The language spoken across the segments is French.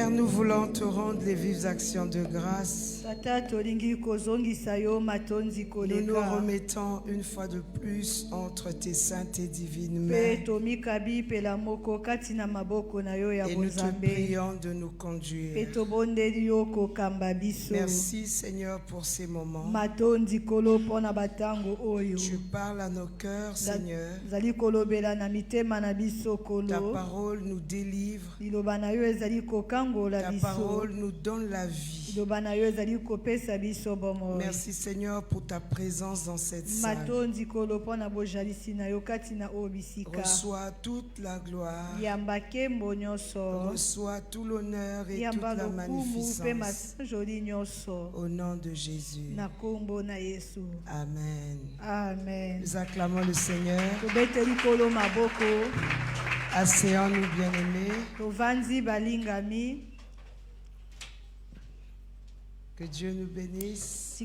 Père, nous voulons te rendre les vives actions de grâce. Nous nous remettons une fois de plus entre tes saintes et divines mains. Et nous te prions de nous conduire. Merci Seigneur pour ces moments. Tu parles à nos cœurs, Seigneur. Ta parole nous délivre. Ta parole nous donne la vie. Merci Seigneur pour ta présence dans cette salle. Reçois toute la gloire. Reçois tout l'honneur et toute la magnificence. Au nom de Jésus. Amen. Amen. Nous acclamons le Seigneur. Asseyons-nous, bien-aimés. Que Dieu nous bénisse.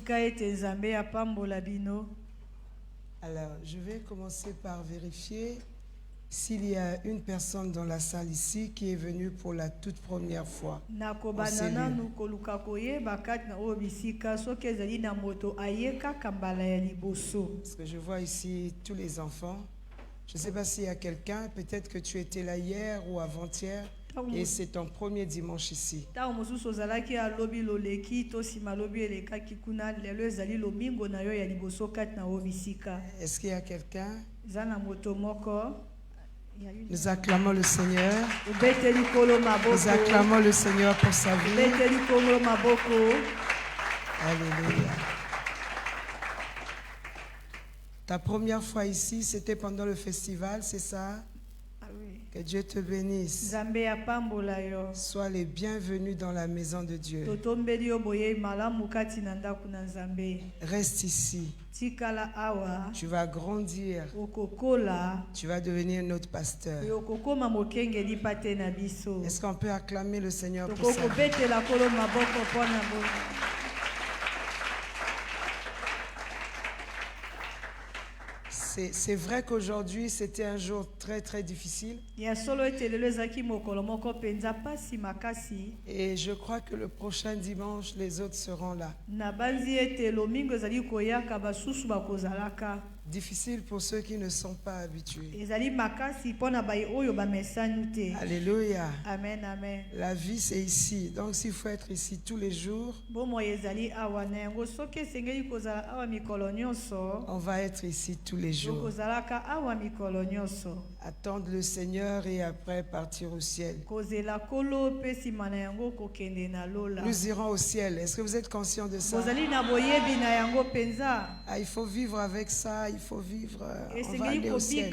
Alors, je vais commencer par vérifier s'il y a une personne dans la salle ici qui est venue pour la toute première fois. Parce que je vois ici tous les enfants. Je ne sais pas s'il y a quelqu'un, peut-être que tu étais là hier ou avant-hier. Et c'est ton premier dimanche ici. Est-ce qu'il y a quelqu'un? Nous acclamons le Seigneur. Nous acclamons le Seigneur pour sa vie. Alléluia. Ta première fois ici, c'était pendant le festival, c'est ça? Que Dieu te bénisse. Sois les bienvenus dans la maison de Dieu. Reste ici. Tu vas grandir. Tu vas devenir notre pasteur. Est-ce qu'on peut acclamer le Seigneur pour ça? C'est vrai qu'aujourd'hui, c'était un jour très très difficile. Et je crois que le prochain dimanche, les autres seront là. Difficile pour ceux qui ne sont pas habitués. Alléluia. Amen, amen. La vie, c'est ici. Donc, s'il faut être ici tous les jours, on va être ici tous les jours. Attendre le Seigneur et après partir au ciel. Nous irons au ciel. Est-ce que vous êtes conscient de ça? Ah, il faut vivre avec ça. Il faut vivre. On va aller au ciel.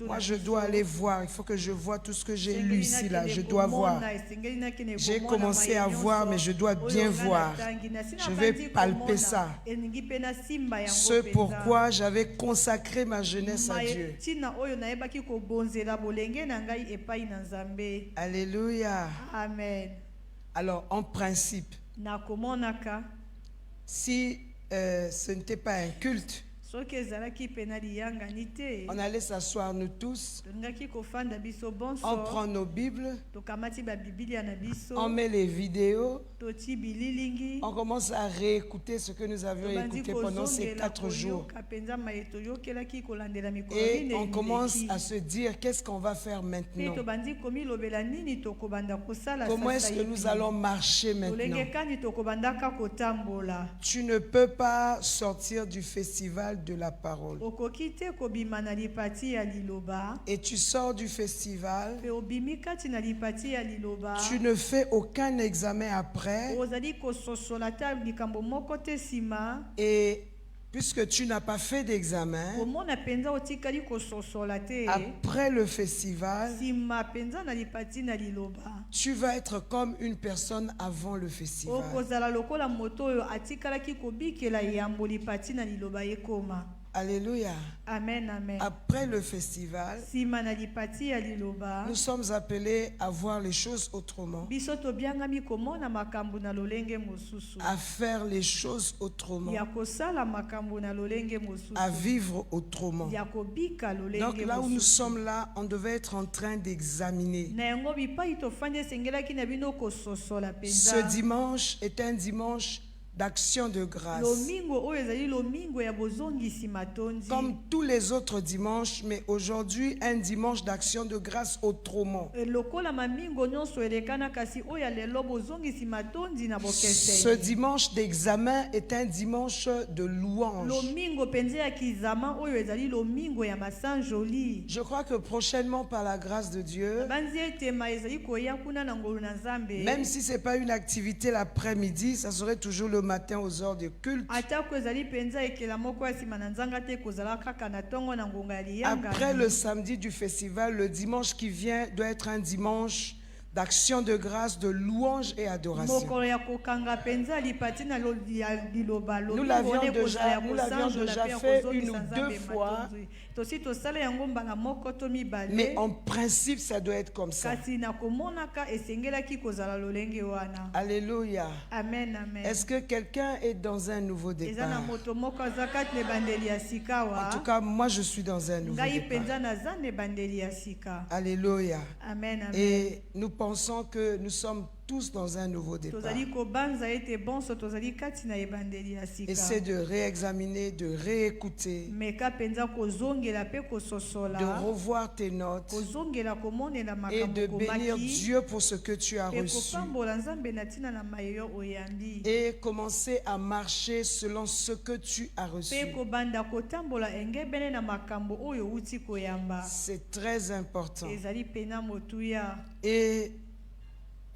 Moi, je dois aller voir. Il faut que je vois tout ce que j'ai lu ici, là. Je dois voir. J'ai commencé à voir, mais je dois bien voir. Je vais palper ça. Ce pourquoi j'avais consacré ma jeunesse à Dieu. Alléluia. Amen. Alors, en principe, si ce n'était pas un culte, on allait s'asseoir nous tous, on prend nos Bibles, on met les vidéos, on commence à réécouter ce que nous avions écouté pendant ces 4 jours. Et on commence à se dire qu'est-ce qu'on va faire maintenant. Comment est-ce que nous allons marcher maintenant? Tu ne peux pas sortir du festival de la parole. Et tu sors du festival, tu ne fais aucun examen après. Et puisque tu n'as pas fait d'examen, après le festival, tu vas être comme une personne avant le festival. Alléluia. Amen, amen. Après le festival, Sima na lipati ya liloba. nous sommes appelés à voir les choses autrement, Biso tobiangami komona makambo na lolenge mosusu. à faire les choses autrement, Ya kosala makambo na lolenge mosusu. à vivre autrement. Ya kobika lolenge Donc là où nous mosusu. sommes là, on devait être en train d'examiner. Na yango bipai tofandi esengelaki na bino kososola penza. Ce dimanche est un dimanche d'action de grâce. Lomingo oyo ezali lomingo ya bozongisi matondi. Comme tous les autres dimanches, mais aujourd'hui un dimanche d'action de grâce autrement. Lokola mamingo nyonso elekana kasi oyo lelo bozongisi matondi na bokeseni. Ce dimanche d'examen est un dimanche de louange. Lomingo penze ya kizama oyo ezali lomingo ya masanjoli. Je crois que prochainement, par la grâce de Dieu, Banzi etema ezali koya kuna na ngolu na Nzambe. même si ce n'est pas une activité l'après-midi, ça serait toujours le matin aux heures de culte. Atako ezali penza ekela moko ya sima na nzanga te kozala kaka na tongo na ngonga ya liyanga. Après le samedi du festival, le dimanche qui vient doit être un dimanche d'action de grâce, de louange et adoration. Mokolo ya kokanga penza lipati na liloba Nous l'avions déjà fait une ou deux fois. Tosi tosala yango mbanga moko to mibale. Mais en principe, ça doit être comme ça. Kasi na komonaka esengelaki kozala lolenge wana. Alléluia. Amen, amen. Est-ce que quelqu'un est dans un nouveau Eza na départ? moto moko azakati ne bandeli ya sika wa. En tout cas, moi, je suis dans un nouveau Ngai départ. penza na zane bandeli ya sika. Alléluia. Amen, amen. Et nous pensons que nous sommes tous dans un nouveau départ. Tozali kobanza ete bonso tozali kati na ebandeli ya sika. Essaie de réexaminer, de réécouter, Meka penza kozongela pe kososola. de revoir tes notes Kozongela komonela et makambo de bénir komaki. Dieu pour ce que tu as Pe reçu. kopambola Nzambe na tina na mayo oyambi. Et commencer à marcher selon ce que tu as reçu. Pe kobanda kotambola engebene na makambo oyo uti koyamba. C'est très important. Ezali pena motuya. Et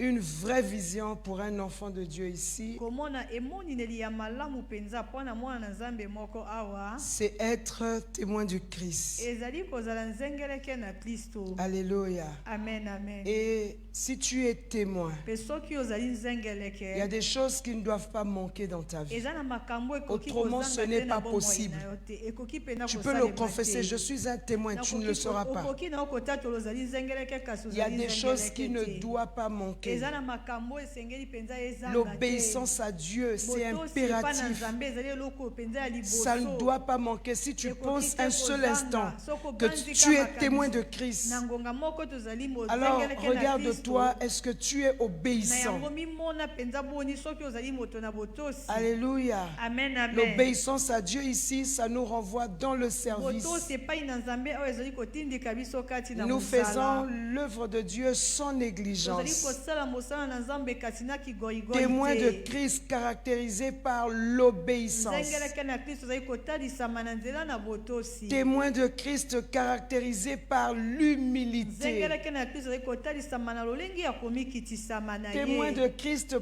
une vraie vision pour un enfant de Dieu ici, Komona emonineli ya malamu penza pona mwana na Nzambe moko awa. c'est être témoin du Christ. Ezali kozala nzengeleke na Kristo. Alléluia. Amen, amen. Et si tu es témoin, Pe soki ozali nzengeleke. il y a des choses qui ne doivent pas manquer dans ta vie. Eza na makambo ekoki Autrement, kozanga ce n'est te na pas bomoi possible. na yo te. Ekoki pena Tu peux kosalema le confesser, te. je suis un témoin, tu ne le sauras pas. Okoki na okotatolo ozali nzengeleke kasi Il y a ozali des choses nzengeleke qui ne te. doivent pas manquer. Eza na makambo esengeli penza ezanga te. L'obéissance à Dieu, c'est Botosi epa na impératif. Nzambe ezali eloko penza ya liboso. Ça ne doit pas manquer. Si tu Ekoki penses te un seul kozanga. instant Soko que banzika tu es makanisi. témoin de Christ, Na ngonga moko tozali alors mozengeleke na regarde-toi, Kristo. est-ce que tu es Na obéissant? yango mimona penza boni soki ozali moto na botosi. Alléluia. Amen, amen. L'obéissance à Dieu ici, ça nous renvoie dans le service. Botosi epai na Nzambe oyo ezali kotindika biso kati na Nous mosala. faisons l'œuvre de Dieu sans Tozali négligence. kosala mosala na Nzambe kasi na kigoigoi Témoin de te. Christ caractérisé par l'obéissance. Nzengeleke na Kristo ezali kotalisama na nzela na botosi. Témoin de Christ caractérisé par l'humilité. Nzengeleke na Kristo ezali kotalisama na lolenge ya komikitisama na Témoin de ye. Christ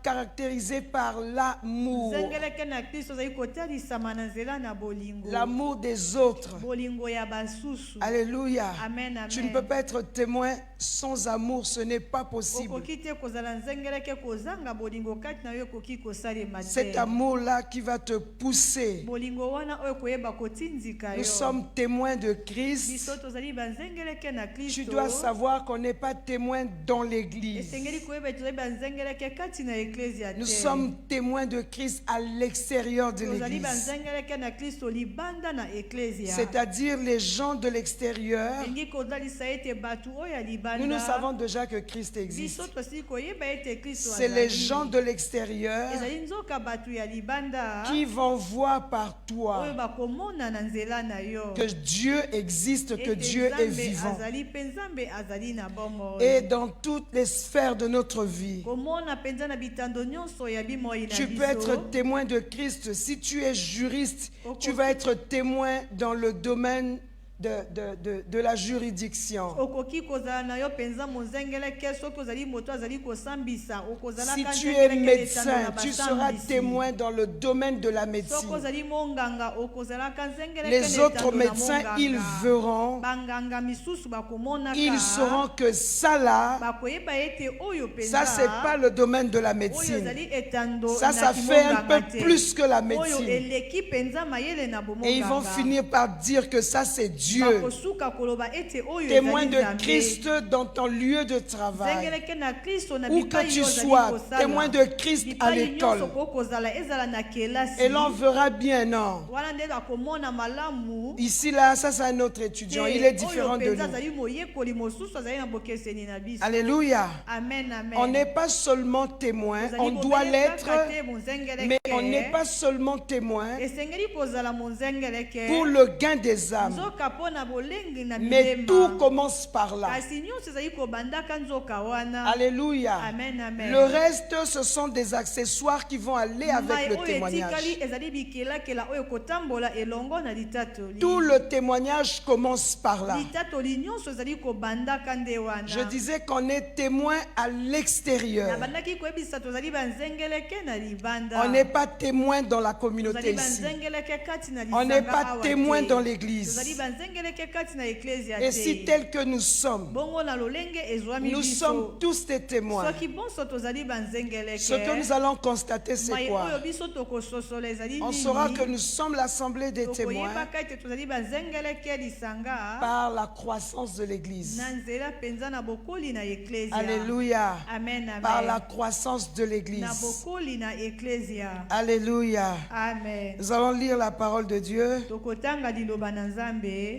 caractérisé par l'amour. Nzengeleke na Kristo ezali kotalisama na nzela na bolingo. L'amour des autres. Bolingo ya basusu. Alléluia. Amen, amen. Tu ne peux pas être témoin sans amour, ce n'est pas possible. Okoki te kozala nzengeleke kozanga bolingo kati na yo ekoki kosalema te. Cet amour-là qui va te pousser. Bolingo wana oyo koyeba kotindika yo. Nous sommes témoins de Christ. Biso tozali banzengeleke na Kristo. Tu dois savoir qu'on n'est pas témoin dans l'église. Esengeli koyeba tozali banzengeleke kati na eklezia te. Nous sommes témoins de Christ à l'extérieur de Tozali l'église. banzengeleke na Kristo libanda na eklezia. C'est-à-dire les gens de l'extérieur. Elingi kozalisa ete batu oyo ya libanda. Nous savons déjà que Christ existe. Biso tosili koyeba ete Kristo C'est les azali. gens de l'extérieur Ezali nzoka batu ya libanda. qui vont voir par toi Oyo bakomona na nzela na yo. que Dieu existe, que Ete Dieu est Nzambe vivant. azali pe Nzambe azali na bomoi. Et dans toutes les sphères de notre vie, Komona penza na bitando nyonso ya bimoi na tu peux être témoin de Christ. Si tu es juriste, tu vas être témoin dans le domaine de la juridiction. Si tu es médecin, tu seras témoin dans le domaine de la médecine. Les autres médecins, ils verront, ils sauront que ça là, ça c'est pas le domaine de la médecine. Ça fait un peu plus que la médecine. Et ils vont finir par dire que ça c'est Dieu. Témoin de Christ dans ton lieu de travail. Où que tu sois, témoin de Christ à l'école. Et l'on verra bien, non? Ici, là, ça c'est un autre étudiant. Il est différent de nous. Alléluia. On n'est pas seulement témoin, on doit l'être, mais on n'est pas seulement témoin pour le gain des âmes. Mais tout commence par là. Alléluia. Le reste, ce sont des accessoires qui vont aller avec le témoignage. Tout le témoignage commence par là. Je disais qu'on est témoin à l'extérieur. On n'est pas témoin dans la communauté ici. On n'est pas témoin dans l'église. Et si tel que nous sommes tous des témoins. Ce que nous allons constater, c'est quoi? On saura que nous sommes l'assemblée des témoins par la croissance de l'église. Alléluia. Par la croissance de l'église. Alléluia. Nous allons lire la parole de Dieu.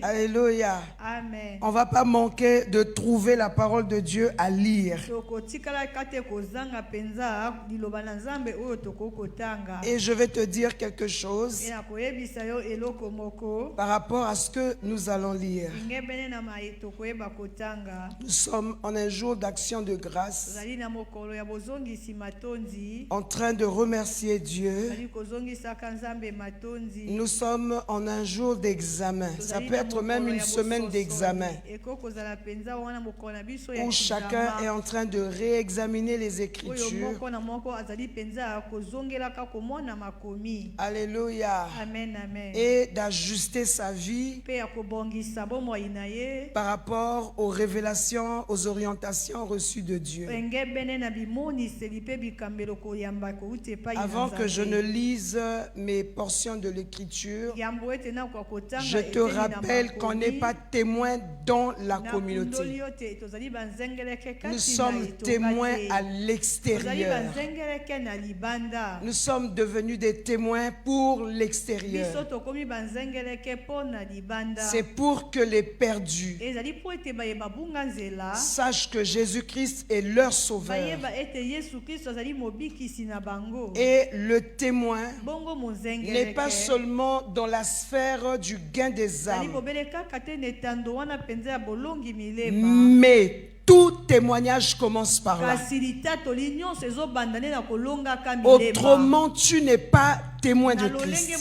Alléluia. On ne va pas manquer de trouver la parole de Dieu à lire. Et je vais te dire quelque chose par rapport à ce que nous allons lire. Nous sommes en un jour d'action de grâce, en train de remercier Dieu. Nous sommes en un jour d'examen. Ça peut être même une semaine d'examen où chacun est en train de réexaminer les Écritures. Alléluia. Et d'ajuster sa vie par rapport aux révélations, aux orientations reçues de Dieu. Avant que je ne lise mes portions de l'Écriture, je te rappelle qu'on n'est pas témoin dans la communauté. Nous sommes témoins à l'extérieur. Nous sommes devenus des témoins pour l'extérieur. C'est pour que les perdus sachent que Jésus-Christ est leur sauveur. Et le témoin n'est pas seulement dans la sphère du gain des âmes, mais tout témoignage commence par là. Autrement, tu n'es pas témoin de Christ.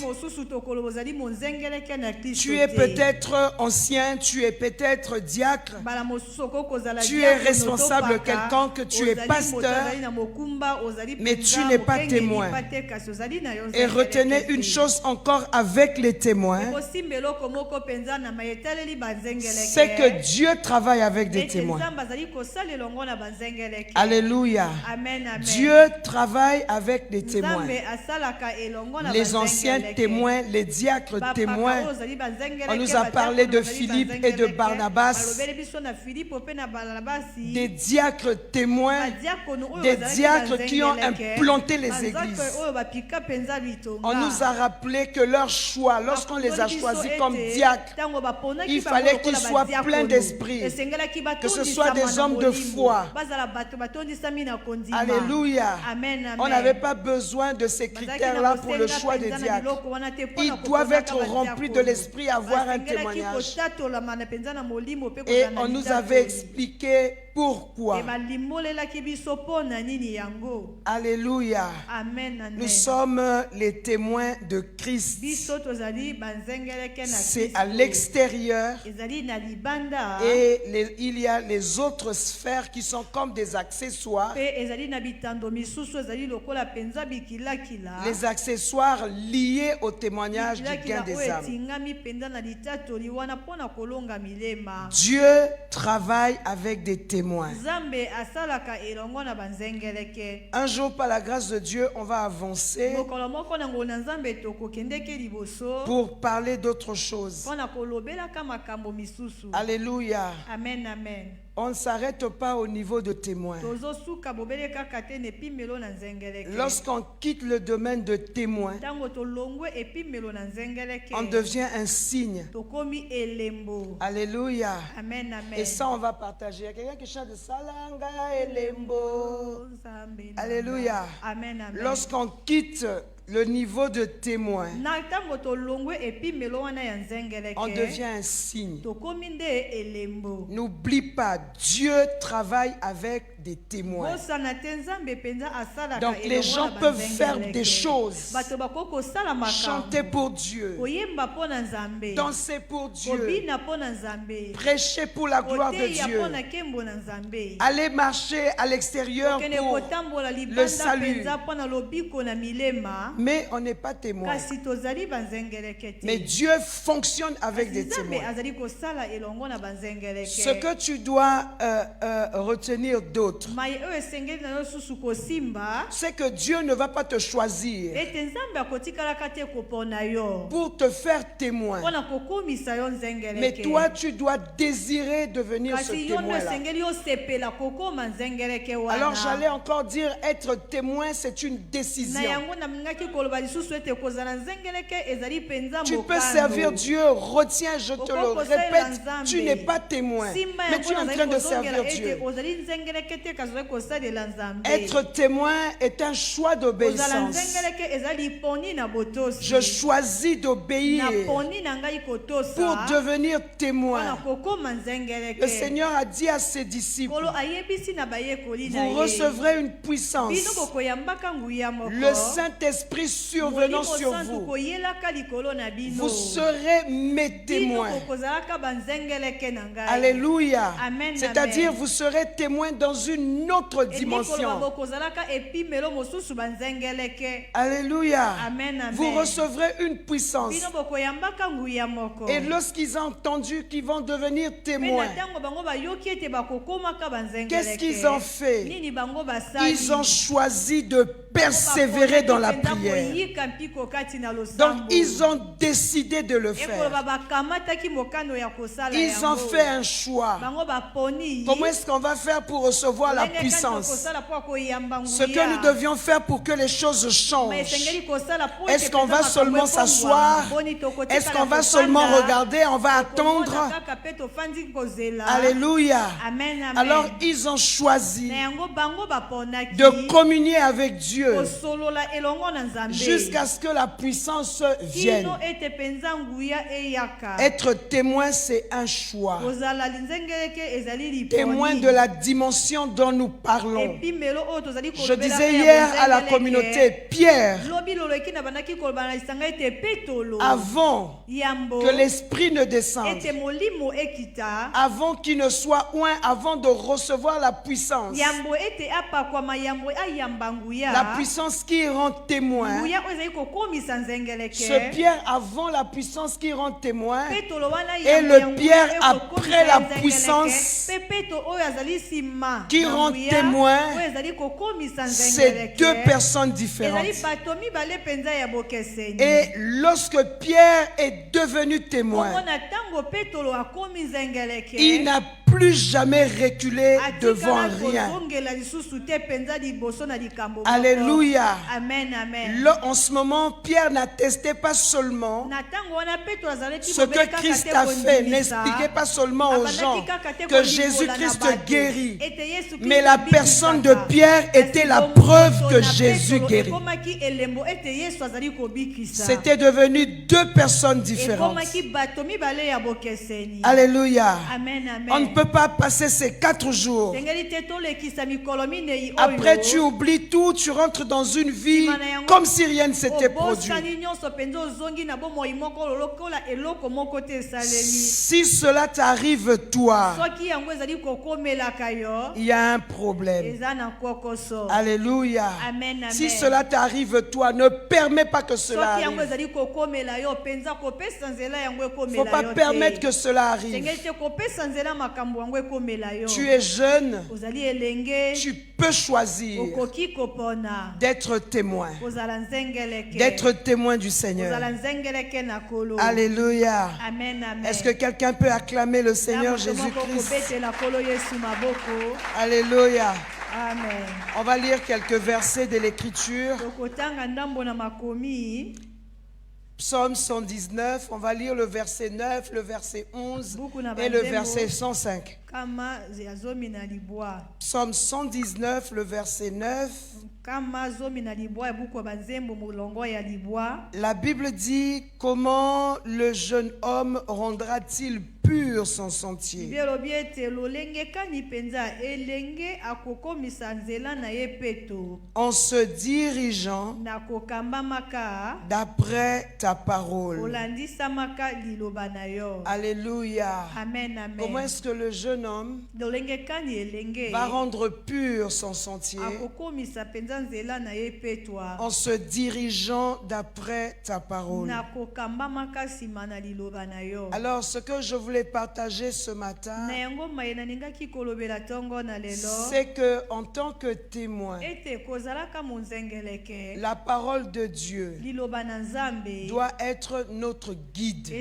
Tu es peut-être ancien, tu es peut-être diacre, tu es responsable quelconque, tu es pasteur, mais tu n'es pas témoin. Et retenez une chose encore avec les témoins, c'est que Dieu travaille avec des témoins. Alléluia. Dieu travaille avec des témoins. Les anciens témoins, les diacres témoins. On nous a parlé de Philippe et de Barnabas. Des diacres témoins, des diacres qui ont implanté les églises. On nous a rappelé que leur choix, lorsqu'on les a choisis comme diacres, il fallait qu'ils soient pleins d'esprit, que ce soit des hommes de foi. Alléluia. On n'avait pas besoin de ces critères-là pour le choix des diacres. Ils doivent être remplis de l'esprit, avoir un témoignage. Et on nous avait expliqué pourquoi. Alléluia. Nous sommes les témoins de Christ. C'est à l'extérieur. Et il y a les autres sphères qui sont comme des accessoires. Les accessoires liés au témoignage du gain des âmes. Dieu travaille avec des témoins. Un jour, par la grâce de Dieu, on va avancer pour parler d'autre chose. Alléluia. Amen, amen. On ne s'arrête pas au niveau de témoin. Lorsqu'on quitte le domaine de témoin, on devient un signe. Alléluia. Amen, amen. Et ça, on va partager. Il y a quelqu'un qui chante Salanga Elembo. Alléluia. Amen, amen. Lorsqu'on quitte le niveau de témoin, on devient un signe. N'oublie pas, Dieu travaille avec des témoins. Donc les gens peuvent faire des choses, chanter pour Dieu, danser pour Dieu, prêcher pour la gloire de Dieu, aller marcher à l'extérieur pour le salut. Mais on n'est pas témoin. Mais Dieu fonctionne avec des témoins. Ce que tu dois retenir d'autre, c'est que Dieu ne va pas te choisir pour te faire témoin. Mais toi, tu dois désirer devenir ce témoin-là. Alors j'allais encore dire, être témoin, c'est une décision. Tu peux servir Dieu, retiens, je te le répète, tu n'es pas témoin, mais tu es en train de servir Dieu. Être témoin est un choix d'obéissance. Je choisis d'obéir pour devenir témoin. Le Seigneur a dit à ses disciples, vous recevrez une puissance, le Saint-Esprit survenant sur vous, vous serez mes témoins. Alléluia. C'est-à-dire vous serez témoins dans une autre dimension. Alléluia. Vous recevrez une puissance. Et lorsqu'ils ont entendu qu'ils vont devenir témoins, qu'est-ce qu'ils ont fait? Ils ont choisi de persévérer dans la prière. Donc ils ont décidé de le faire. Ils ont fait un choix. Comment est-ce qu'on va faire pour recevoir la puissance? Ce que nous devions faire pour que les choses changent. Est-ce qu'on va seulement s'asseoir? Est-ce qu'on va seulement regarder? On va attendre? Alléluia. Alors ils ont choisi de communier avec Dieu jusqu'à ce que la puissance vienne. Être témoin, c'est un choix. Témoin de la dimension dont nous parlons. Je disais hier à la communauté, Pierre, avant que l'Esprit ne descende, avant qu'il ne soit oint, avant de recevoir la puissance, la puissance qui rend témoin, ce Pierre avant la puissance qui rend témoin et le Pierre après la puissance qui rend témoin, c'est deux personnes différentes. Et lorsque Pierre est devenu témoin, il n'a plus jamais reculé devant rien. Alléluia. En ce moment, Pierre n'attestait pas seulement ce que Christ a fait, n'expliquait pas seulement aux gens que Jésus-Christ guérit, mais la personne de Pierre était la preuve que Jésus guérit. C'était devenu deux personnes différentes. Alléluia. On ne peux pas passer ces 4 jours. Après, tu oublies tout, tu rentres dans une vie comme si rien ne s'était produit. Si cela t'arrive, toi, il y a un problème. Alléluia. Si cela t'arrive, toi, ne permets pas que cela arrive. Il ne faut pas permettre que cela arrive. Tu es jeune, tu peux choisir d'être témoin. D'être témoin du Seigneur. Alléluia. Est-ce que quelqu'un peut acclamer le Seigneur Jésus-Christ? Alléluia. Amen. On va lire quelques versets de l'Écriture. Psaume 119, on va lire le verset 9, le verset 11 et le verset 105. Psaume 119, le verset 9. La Bible dit, comment le jeune homme rendra-t-il pur son sentier? En se dirigeant d'après ta parole. Alléluia. Amen, amen. Comment est-ce que le jeune homme va rendre pur son sentier? En se dirigeant d'après ta parole. Alors, ce que je voulais partager ce matin, c'est que en tant que témoin, la parole de Dieu doit être notre guide.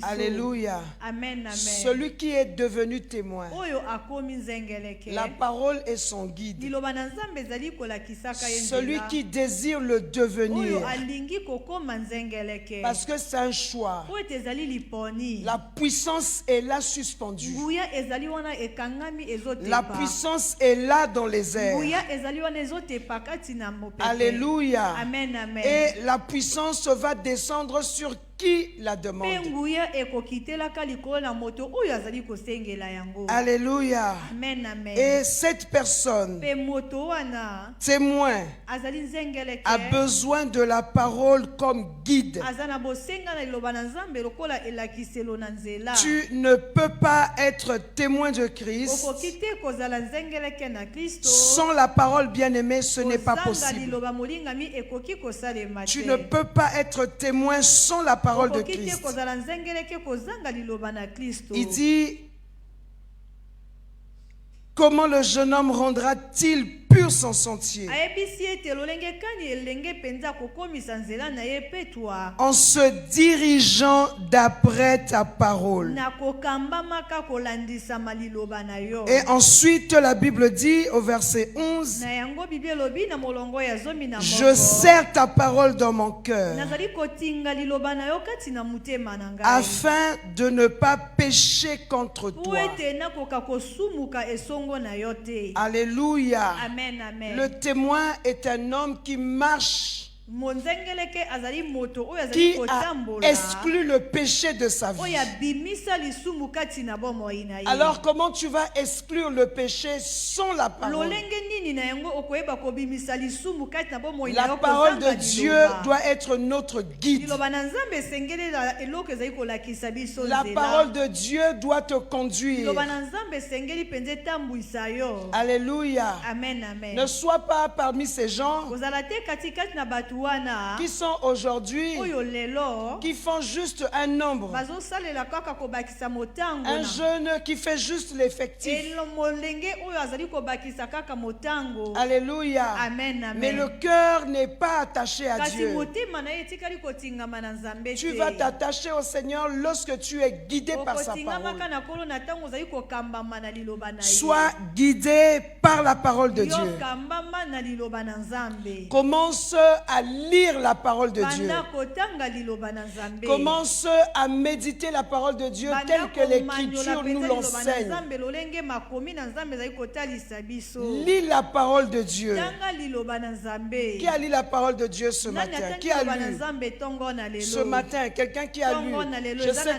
Alléluia. Amen, amen. Celui qui est devenu témoin, la parole est son guide. Celui qui désire le devenir, parce que c'est un choix. La puissance est là suspendue. La puissance est là dans les airs. Alléluia. Amen, amen. Et la puissance va descendre sur qui la demande. Alléluia. Amen, amen. Et cette personne, témoin, a besoin de la parole comme guide. Tu ne peux pas être témoin de Christ sans la parole bien-aimée, ce n'est pas possible. Tu ne peux pas être témoin sans la parole de Christ. Il dit, comment le jeune homme rendra-t-il pur son sentier? En se dirigeant d'après ta parole. Et ensuite la Bible dit au verset 11, je serre ta parole dans mon cœur afin de ne pas pécher contre toi. Alléluia. Amen, amen. Le témoin est un homme qui marche, qui a exclu le péché de sa vie. Alors comment tu vas exclure le péché sans la parole? La parole de Dieu doit être notre guide. La parole de Dieu doit te conduire. Alléluia. Amen, amen. Ne sois pas parmi ces gens qui sont aujourd'hui, qui font juste un nombre. Un jeune qui fait juste l'effectif. Alléluia. Amen, amen. Mais le cœur n'est pas attaché à Dieu. Tu vas t'attacher au Seigneur lorsque tu es guidé par sa parole. Sois guidé par la parole de Dieu. Commence à à lire la parole de Dieu. Commence à méditer la parole de Dieu telle que l'Écriture nous l'enseigne. Lis la parole de Dieu. Qui a lu la parole de Dieu ce matin? Qui a lu ce matin? Quelqu'un qui a lu. Je sais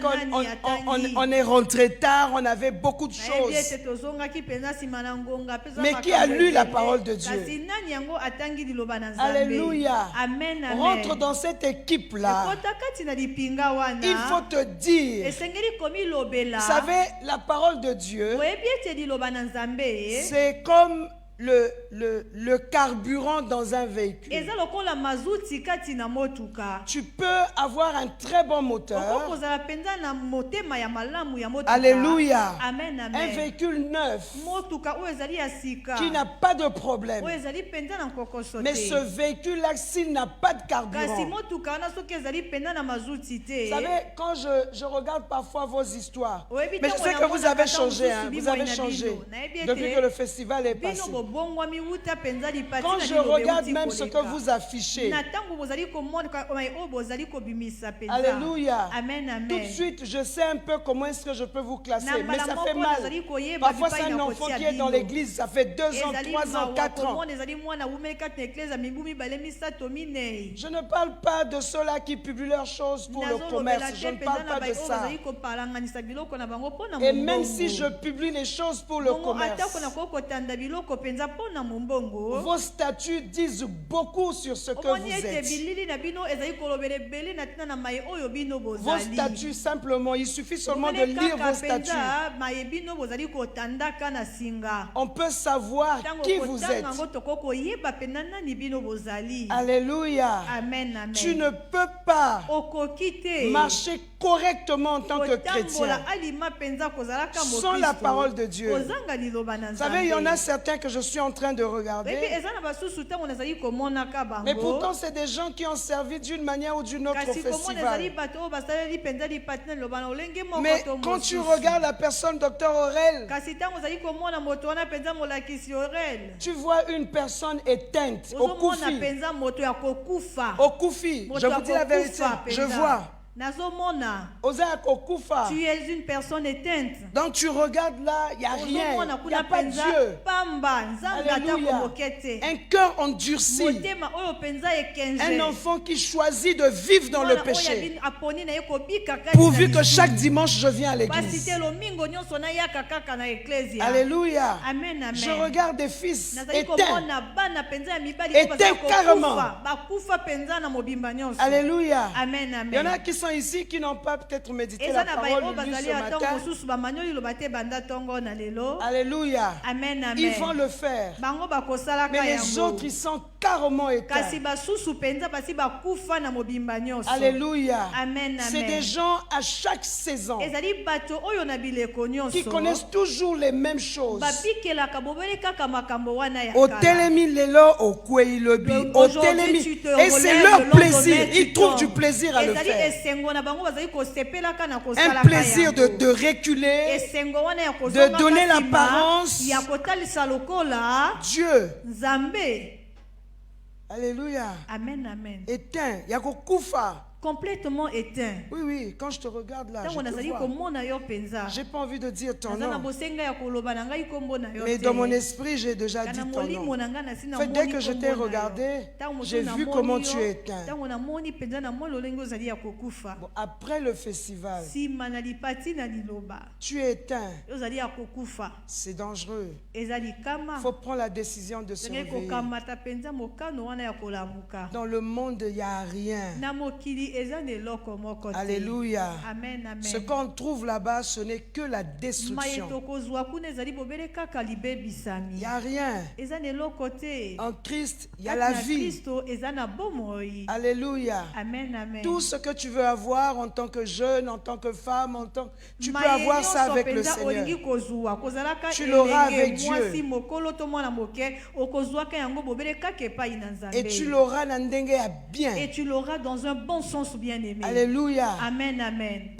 qu'on est rentré tard, on avait beaucoup de choses. Mais qui a lu la parole de Dieu? Alléluia. Rentre dans cette équipe-là. Il faut te dire. Vous savez, la parole de Dieu, c'est comme le carburant dans un véhicule. Tu peux avoir un très bon moteur. Alléluia. Un véhicule neuf qui n'a pas de problème. Mais ce véhicule-là, s'il n'a pas de carburant. Vous savez, quand je regarde parfois vos histoires, mais je sais que vous avez changé. Vous avez changé depuis que le festival est passé. Quand je regarde même ce que vous affichez, alléluia, tout de suite je sais un peu comment est-ce que je peux vous classer, mais ça fait mal. Parfois c'est un enfant qui est dans l'église, ça fait 2 ans, 3 ans, 4 ans. Je ne parle pas de ceux-là qui publient leurs choses pour le commerce, je ne parle pas de ça. Et même si je publie les choses pour le commerce, vos statuts disent beaucoup sur ce que vous êtes. Vos statuts, simplement, il suffit seulement de lire vos statuts. On peut savoir qui vous êtes. Alléluia. Tu ne peux pas marcher correctement en tant que chrétien sans la parole de Dieu. Vous savez, il y en a certains que je suis en train de regarder, mais pourtant c'est des gens qui ont servi d'une manière ou d'une autre au festival. Mais quand tu regardes la personne Dr Aurel, tu vois une personne éteinte au Koufi. Au Koufi, je vous dis la vérité, je vois. Tu es une personne éteinte. Donc tu regardes là, il n'y a rien, il n'y a pas Dieu. Alléluia. Un cœur endurci. Un enfant qui choisit de vivre dans le péché. Pourvu que chaque dimanche je viens à l'église. Alléluia. Je regarde des fils éteints carrément. Alléluia. Il y en a qui sont ici qui n'ont pas peut-être médité la parole lu ce matin. Alléluia. Ils vont le faire. Mais les autres, ils sont carrément éteints. Alléluia. C'est des gens à chaque saison qui connaissent toujours les mêmes choses. Au Telemi Lelo, au Kwei Lobi, au Telemi. Et c'est leur plaisir. Ils trouvent du plaisir à le faire. Un plaisir de reculer, de donner l'apparence. Dieu. Alléluia. Amen, amen. Éteint. Yakokoufa. Complètement éteint. Oui, oui, quand je te regarde là, je te vois. J'ai pas envie de dire ton nom. Mais dans mon esprit, j'ai déjà dit ton nom. En fait, dès que je t'ai regardé, j'ai vu comment tu es éteint. Bon, après le festival, tu es éteint. C'est dangereux. Il faut prendre la décision de se réveiller. Dans le monde, il n'y a rien. Alléluia. Amen, amen. Ce qu'on trouve là-bas, ce n'est que la destruction. Il n'y a rien. En Christ, il y a la vie. Alléluia. Amen, amen. Tout ce que tu veux avoir en tant que jeune, en tant que femme, tu peux avoir ça avec le Seigneur. Tu l'auras avec Dieu. Et tu l'auras bien. Et tu l'auras dans un bon sens bien aimé. Alléluia. Amen, amen.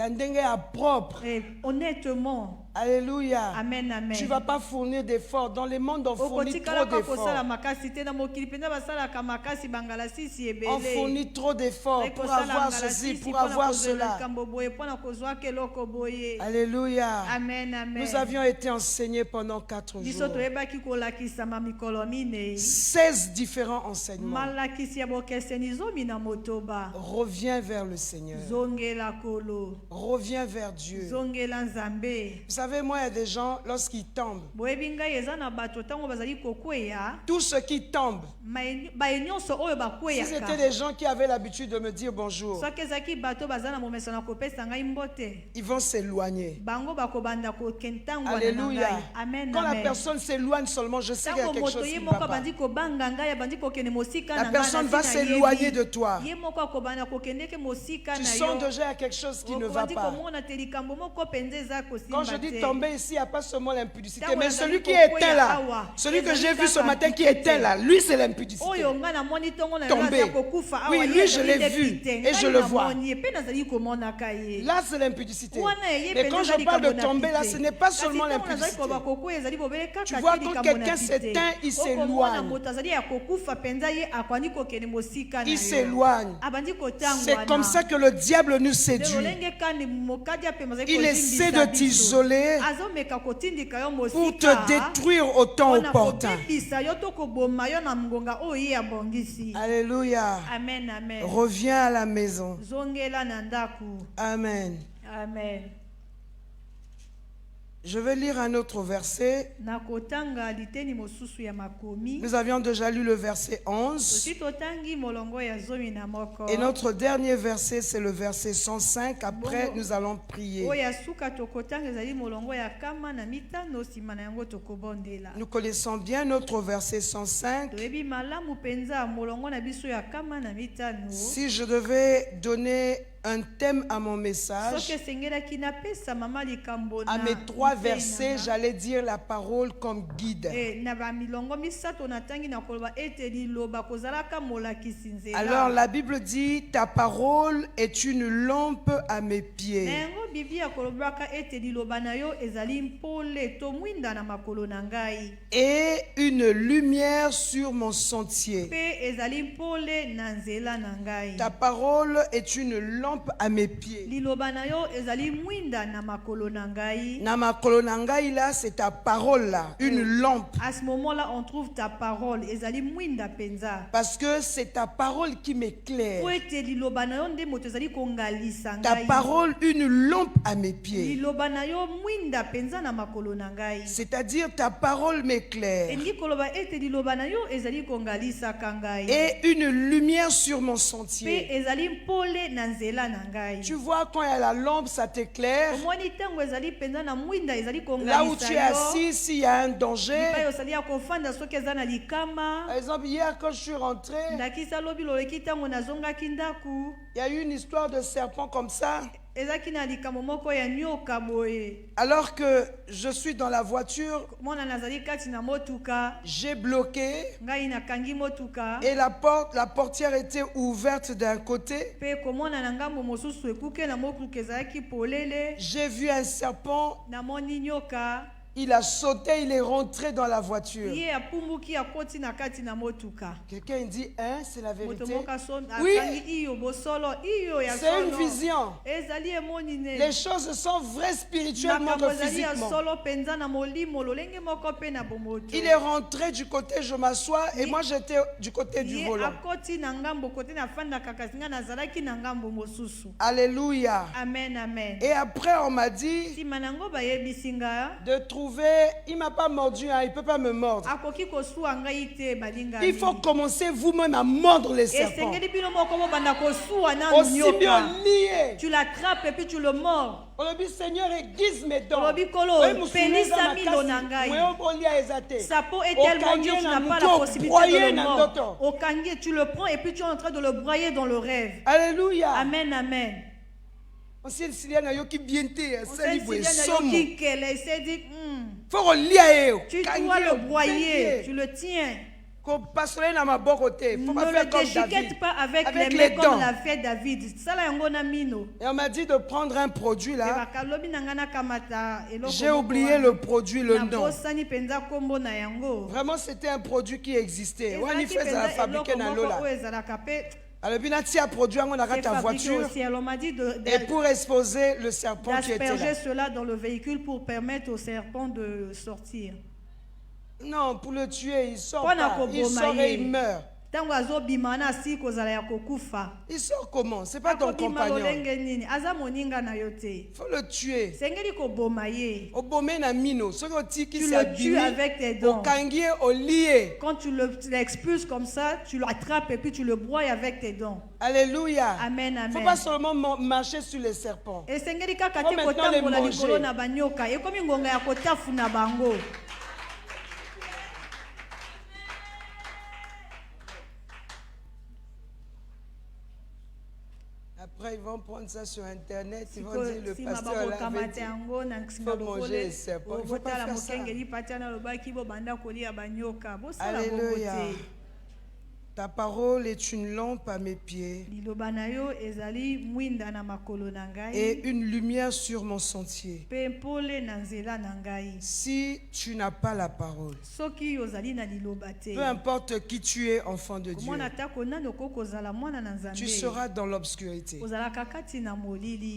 Propre. Et honnêtement. Alléluia. Amen, amen. Tu ne vas pas fournir d'efforts. Dans le monde, on fournit trop d'efforts. On fournit trop d'efforts pour avoir ceci, pour avoir cela. Alléluia. Amen, amen. Nous avions été enseignés pendant 4 jours. 16 différents enseignements. Reviens vers le Seigneur. Reviens vers Dieu. Vous savez, moi, il y a des gens, lorsqu'ils tombent, tous ceux qui tombent, si c'était des gens qui avaient l'habitude de me dire bonjour, ils vont s'éloigner. Alléluia. Quand la personne s'éloigne seulement, je sais qu'il y a quelque chose qui ne va pas. La personne va s'éloigner de toi. Tu sens déjà quelque chose qui ne va pas. Quand je dis tomber ici, il n'y a pas seulement l'impudicité, mais celui qui est éteint là, celui que j'ai vu ce matin qui est éteint là, lui c'est l'impudicité. Tomber. Oui, lui je l'ai vu et je le vois. Là c'est l'impudicité. Mais quand je parle de tomber là, ce n'est pas seulement l'impudicité. Tu vois, quand quelqu'un s'éteint, il s'éloigne. Il s'éloigne. C'est comme ça que le diable nous séduit. Il essaie de t'isoler pour te détruire au temps opportun. Alléluia. Amen, amen. Reviens à la maison. Amen. Amen. Je vais lire un autre verset. Nous avions déjà lu le verset 11. Et notre dernier verset, c'est le verset 105. Après, nous allons prier. Nous connaissons bien notre verset 105. Si je devais donner un thème à mon message, à mes 3 versets, j'allais dire la parole comme guide. Alors la Bible dit, ta parole est une lampe à mes pieds et une lumière sur mon sentier. Ta parole est une lampe à mes pieds. Namakolo nangai là, c'est ta parole là, une lampe. À ce moment-là, on trouve ta parole. Parce que c'est ta parole qui m'éclaire. Ta parole, une lampe à mes pieds. C'est-à-dire ta parole m'éclaire. Et une lumière sur mon sentier. Tu vois, quand il y a la lampe, ça t'éclaire. Là où tu es assis, s'il y a un danger. Par exemple, hier, quand je suis rentré, il y a eu une histoire de serpent comme ça. Alors que je suis dans la voiture, j'ai bloqué et la portière était ouverte d'un côté. J'ai vu un serpent. Il a sauté, il est rentré dans la voiture. Quelqu'un dit, hein, c'est la vérité. Oui, c'est une vision. Les choses sont vraies spirituellement que physiquement. Il est rentré du côté, je m'assois, et moi j'étais du côté du volant. Alléluia. Amen, amen. Et après on m'a dit de trouver, il ne m'a pas mordu, hein, il ne peut pas me mordre. Il faut commencer vous-même à mordre les serpents. Aussi bien lié. Tu l'attrapes et puis tu le mords. Le Seigneur aiguise mes dents. Sa peau est tellement dure, tu n'as pas la possibilité de le mordre. Tu le prends et puis tu es en train de le broyer dans le rêve. Alléluia. Amen, amen. On sait qu'il y a qui bien t'es, dit, faut relier. Tu dois le broyer, tu le tiens. Ne le déchiquette pas avec les mains comme l'a fait David. Et on m'a dit de prendre un produit là. J'ai oublié le produit, le nom. Vraiment, c'était un produit qui existait. On y faisait la fabriquer dans l'eau là. Alors, il a produit ta voiture et pour exposer le serpent qui était là. D'asperger cela dans le véhicule pour permettre au serpent de sortir. Non, pour le tuer, il sort pas. Il sort et il meurt. Il sort comment? C'est pas ton compagnon. Il faut le tuer. Tu le tues avec tes dents. Quand tu l'expulses comme ça, tu l'attrapes et puis tu le broies avec tes dents. Alléluia. Amen, amen. Il ne faut pas seulement marcher sur les serpents. Il faut maintenant les manger. Après, ils vont prendre ça sur Internet. Ils vont dire le pasteur là avait dit, il faut manger les serpents. Il ne faut pas faire ça. Alléluia. Ta parole est une lampe à mes pieds et une lumière sur mon sentier. Si tu n'as pas la parole, peu importe qui tu es, enfant de Dieu, tu seras dans l'obscurité.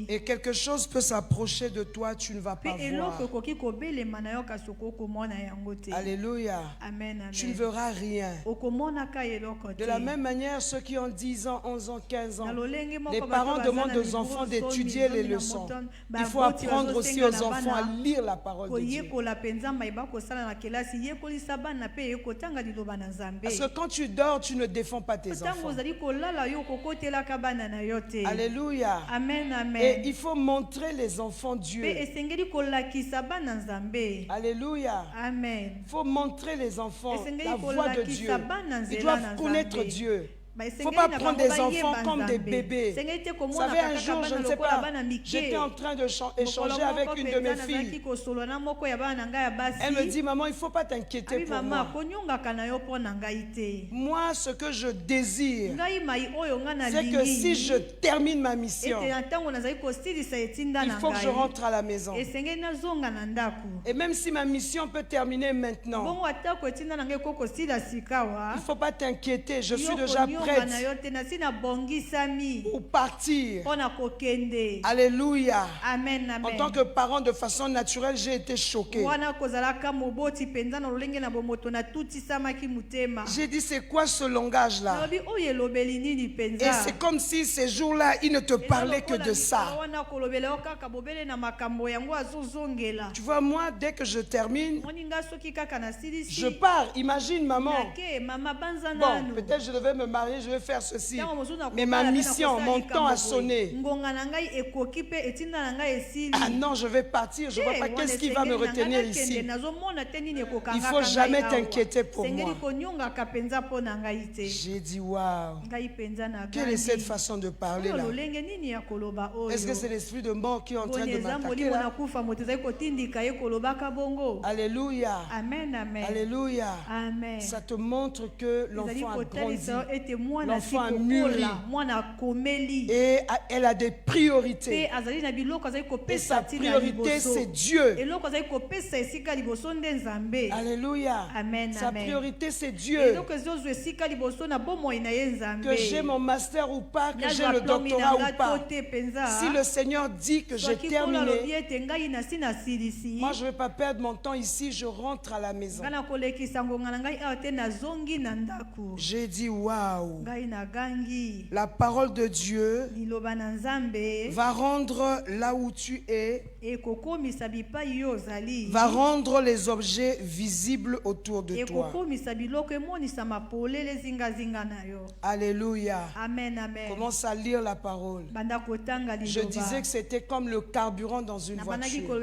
Et quelque chose peut s'approcher de toi, tu ne vas pas voir. Alléluia. Tu ne verras rien. De la même manière, ceux qui ont 10 ans, 11 ans, 15 ans, les parents demandent aux enfants d'étudier les leçons. Il faut apprendre aussi aux enfants à lire la parole de Dieu. Parce que quand tu dors, tu ne défends pas tes enfants. Alléluia. Amen, amen. Et il faut montrer les enfants Dieu. Alléluia. Amen. Il faut montrer les enfants la voix de Dieu. Ils doivent connaître Dieu. Il ne faut pas prendre des enfants comme des bébés. Vous savez, un jour, je ne sais pas, j'étais en train d'échanger avec une de mes filles. Elle me dit, maman, il ne faut pas t'inquiéter pour moi. Moi, ce que je désire, c'est que si je termine ma mission, il faut que je rentre à la maison. Et même si ma mission peut terminer maintenant, il ne faut pas t'inquiéter, je suis déjà prête pour partir. Alléluia. Amen, amen. En tant que parent, de façon naturelle, j'ai été choqué. J'ai dit, c'est quoi ce langage-là? Et c'est comme si ces jours-là, il ne te parlait que de ça. Tu vois, moi, dès que je termine, je pars. Imagine, maman. Bon, peut-être je devais me marier, je vais faire ceci. Mais ma mission, mon temps a sonné. Ah non, je vais partir. Je ne vois pas qu'est-ce qui va me retenir ici. Il ne faut jamais t'inquiéter pour moi. J'ai dit, waouh. Quelle est cette façon de parler là? Est-ce que c'est l'esprit de mort qui est en train de m'attaquer là? Alléluia. Amen, amen. Alléluia. Amen. Ça te montre que l'enfant a grandi. L'enfant a mûri. Et elle a des priorités. Et sa priorité, c'est Dieu. Alléluia. Amen, sa amen. priorité, c'est Dieu. Que j'ai mon master ou pas, que j'ai le doctorat ou pas. Si le Seigneur dit que j'ai terminé, moi je ne vais pas perdre mon temps ici, je rentre à la maison. J'ai dit waouh. La parole de Dieu va rendre là où tu es, va rendre les objets visibles autour de toi. Alléluia. Amen, amen. Commence à lire la parole. Je disais que c'était comme le carburant dans une voiture.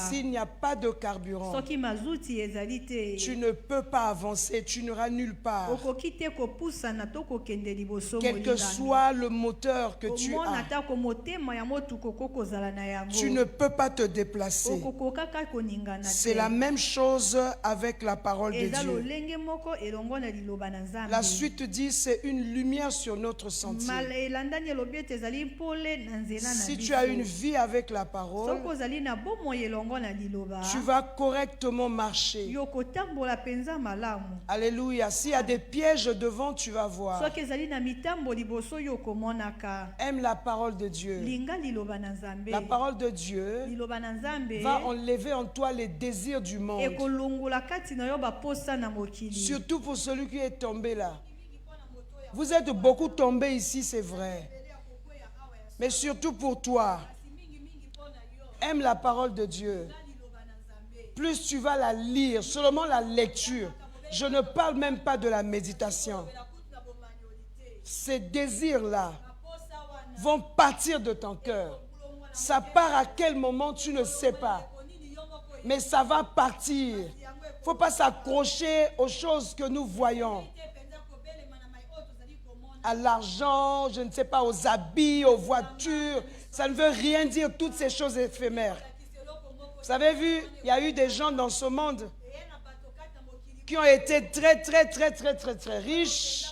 S'il n'y a pas de carburant, tu ne peux pas avancer, tu n'iras nulle part. voir. Quel que soit le moteur que tu as, tu ne peux pas te déplacer. C'est la même chose avec la parole de Dieu. La suite dit, c'est une lumière sur notre sentier. Si tu as une vie avec la parole, tu vas correctement marcher. Alléluia. S'il y a des pièges devant, tu vas voir. Aime la parole de Dieu. La parole de Dieu va enlever en toi les désirs du monde. Surtout pour celui qui est tombé là. Vous êtes beaucoup tombés ici, c'est vrai. Mais surtout pour toi, aime la parole de Dieu. Plus tu vas la lire, seulement la lecture. Je ne parle même pas de la méditation. Ces désirs-là vont partir de ton cœur. Ça part à quel moment, tu ne sais pas. Mais ça va partir. Il ne faut pas s'accrocher aux choses que nous voyons. À l'argent, je ne sais pas, aux habits, aux voitures. Ça ne veut rien dire, toutes ces choses éphémères. Vous avez vu, il y a eu des gens dans ce monde qui ont été très riches.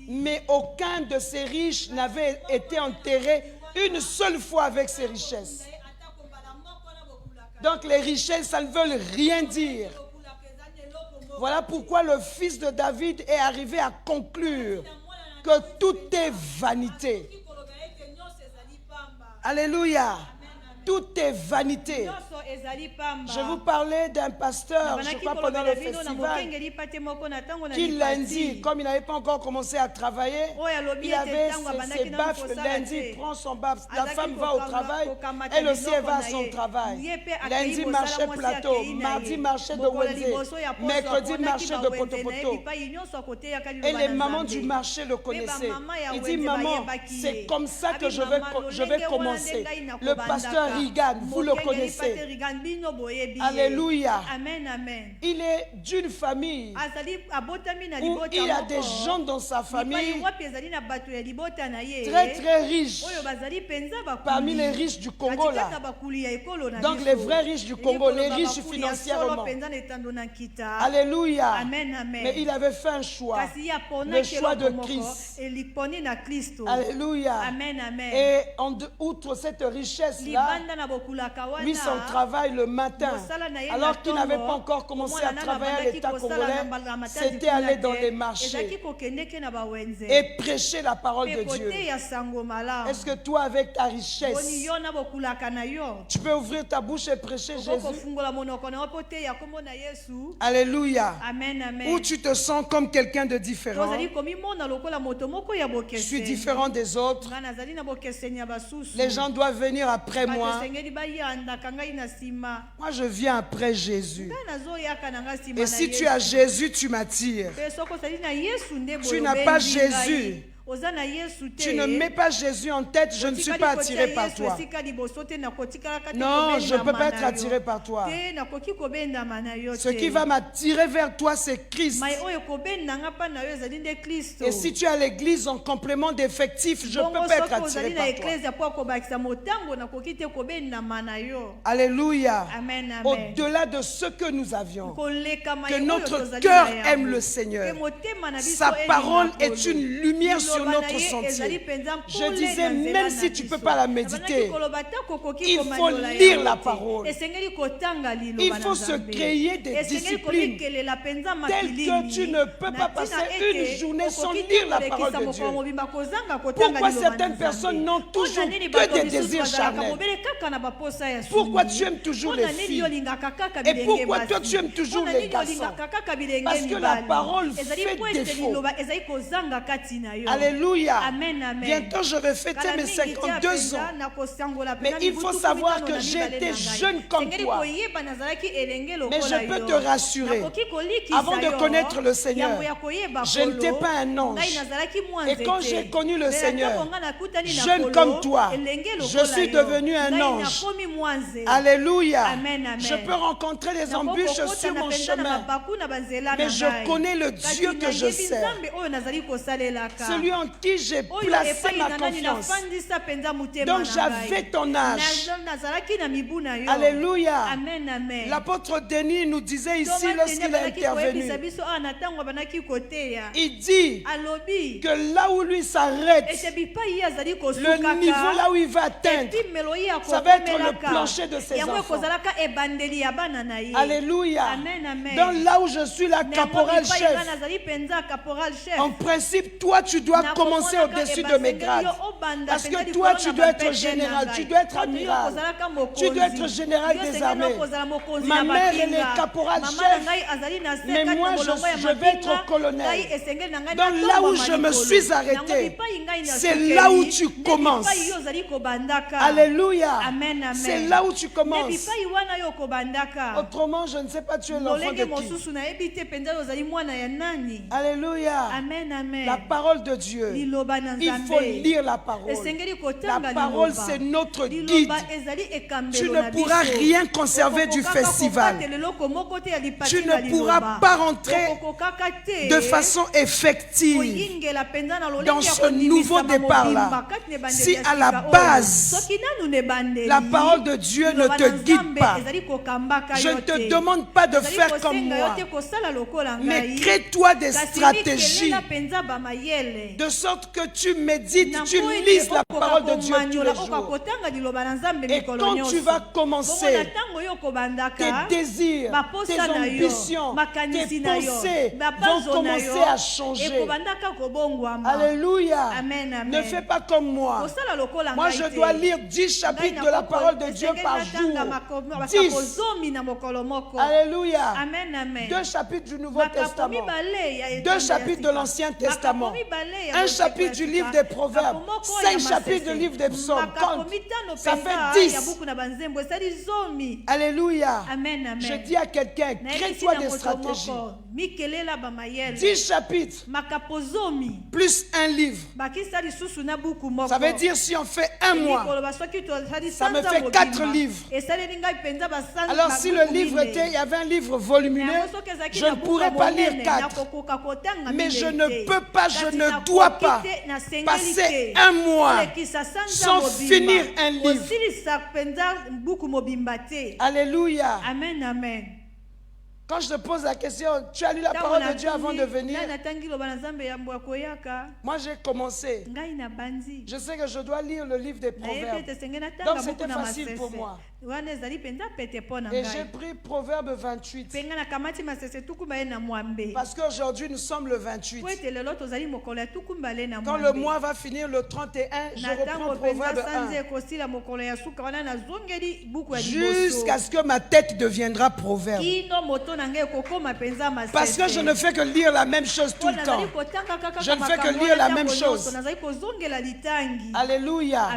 Mais aucun de ces riches n'avait été enterré une seule fois avec ses richesses. Donc les richesses, ça ne veut rien dire. Voilà pourquoi le fils de David est arrivé à conclure que tout est vanité. Alléluia. Tout est vanité. Je vous parlais d'un pasteur, je crois pendant le festival, qui lundi, comme il n'avait pas encore commencé à travailler, il avait ses baffes. Lundi, il prend son baffe. La femme va au travail, elle aussi elle va à son travail. Lundi, marché plateau. Mardi, marché de Wenze. Mercredi, marché de Potopoto. Et les mamans du marché le connaissaient. Il dit, maman, c'est comme ça que je vais commencer. Le pasteur Reagan, vous le connaissez. Alléluia. Amen, amen. Il est d'une famille où il y a des gens dans sa famille très riches. Parmi les riches du Congo là. Donc les vrais riches du Congo, les riches financièrement. Alléluia. Amen, amen. Mais il avait fait un choix. Le choix de Christ. Alléluia. Amen, amen. Et outre cette richesse là, lui, son travail le matin, alors qu'il n'avait pas encore commencé à travailler à l'État congolais, c'était aller dans les marchés et prêcher la parole de Dieu. Est-ce que toi, avec ta richesse, tu peux ouvrir ta bouche et prêcher Jésus? Alléluia. Amen, amen. Ou tu te sens comme quelqu'un de différent? Je suis différent des autres. Les gens doivent venir après moi. Moi, je viens après Jésus. Et si tu as Jésus, tu m'attires. Tu n'as pas Jésus. Tu ne mets pas Jésus en tête, je ne suis pas attiré par toi. Non, je ne peux pas être attiré par toi. Ce qui va m'attirer vers toi, c'est Christ. Et si tu as l'église en complément d'effectifs, je ne peux pas être attiré par toi. Alléluia. Au-delà de ce que nous avions, que notre cœur aime le Seigneur. Sa parole est une lumière sur notre sentier. Je disais, même si tu ne peux pas la méditer, il faut lire la parole. Il faut se créer des disciplines telles que tu ne peux pas passer une journée sans lire la parole de Dieu. Pourquoi certaines personnes n'ont toujours que des désirs charnels? Pourquoi tu aimes toujours les filles? Et pourquoi toi tu aimes toujours les garçons? Parce que la parole fait défaut. Alléluia. Alléluia. Amen, amen. Bientôt je vais fêter mes 52 ans. Mais il faut savoir que j'étais jeune comme toi. Mais je peux te rassurer, avant de connaître le Seigneur, je n'étais pas un ange. Et quand j'ai connu le Seigneur, jeune comme toi, je suis devenu un ange. Alléluia. Je peux rencontrer des embûches sur mon chemin, mais je connais le Dieu que je sers, celui en qui j'ai placé ma confiance. Donc j'avais ton âge. Alléluia. L'apôtre Denis nous disait ici lorsqu'il est intervenu, il dit que là où lui s'arrête, le niveau là où il va atteindre, ça va être le plancher de ses enfants. Alléluia. Donc là où je suis la caporal chef, en principe, toi tu dois commencer au-dessus de mes grades. Parce que toi tu dois être général, tu dois être amiral, tu dois être général des armées. Ma mère elle est caporal chef, mais moi je vais être colonel. Donc là où je me suis arrêté, c'est là où tu commences. Alléluia. C'est là où tu commences. Autrement, je ne sais pas, tu es l'enfant de qui. Alléluia. La parole de Dieu. Il faut lire la parole. La parole, c'est notre guide. Tu ne pourras rien conserver du festival. Tu ne pourras pas rentrer de façon effective dans ce nouveau départ-là. Si à la base, la parole de Dieu ne te guide pas, je ne te demande pas de faire comme moi, mais crée-toi des stratégies de sorte que tu médites, tu lises la parole de Dieu tous les jours. Et quand tu vas commencer, tes désirs, tes ambitions, tes pensées vont commencer à changer. Alléluia. Ne fais pas comme moi. Moi, je dois lire 10 chapitres de la parole de Dieu par jour. 10. Alléluia. 2 chapitres du Nouveau Testament. 2 chapitres de l'Ancien Testament. 1 chapitre du livre des Proverbes. 5 chapitres du livre des Psaumes. Ça fait 10. Alléluia. Je dis à quelqu'un, crée-toi des stratégies. 10 chapitres plus un livre. Ça veut dire si on fait un mois, ça me fait 4 livres. Alors si le livre était, il y avait un livre volumineux, je ne pourrais pas lire 4. Mais je ne peux pas, je ne dois pas passer un mois sans finir un livre. Alléluia. Amen, amen. Quand je te pose la question, tu as lu la parole de Dieu avant de venir? Moi j'ai commencé. Je sais que je dois lire le livre des Proverbes. Donc c'était facile pour moi. Et j'ai pris Proverbe 28. Parce qu'aujourd'hui nous sommes le 28. Quand le mois va finir le 31, je reprends Proverbe 1. Jusqu'à ce que ma tête deviendra Proverbe. Parce que je ne fais que lire la même chose tout le temps. Je ne fais que lire la même chose. Alléluia.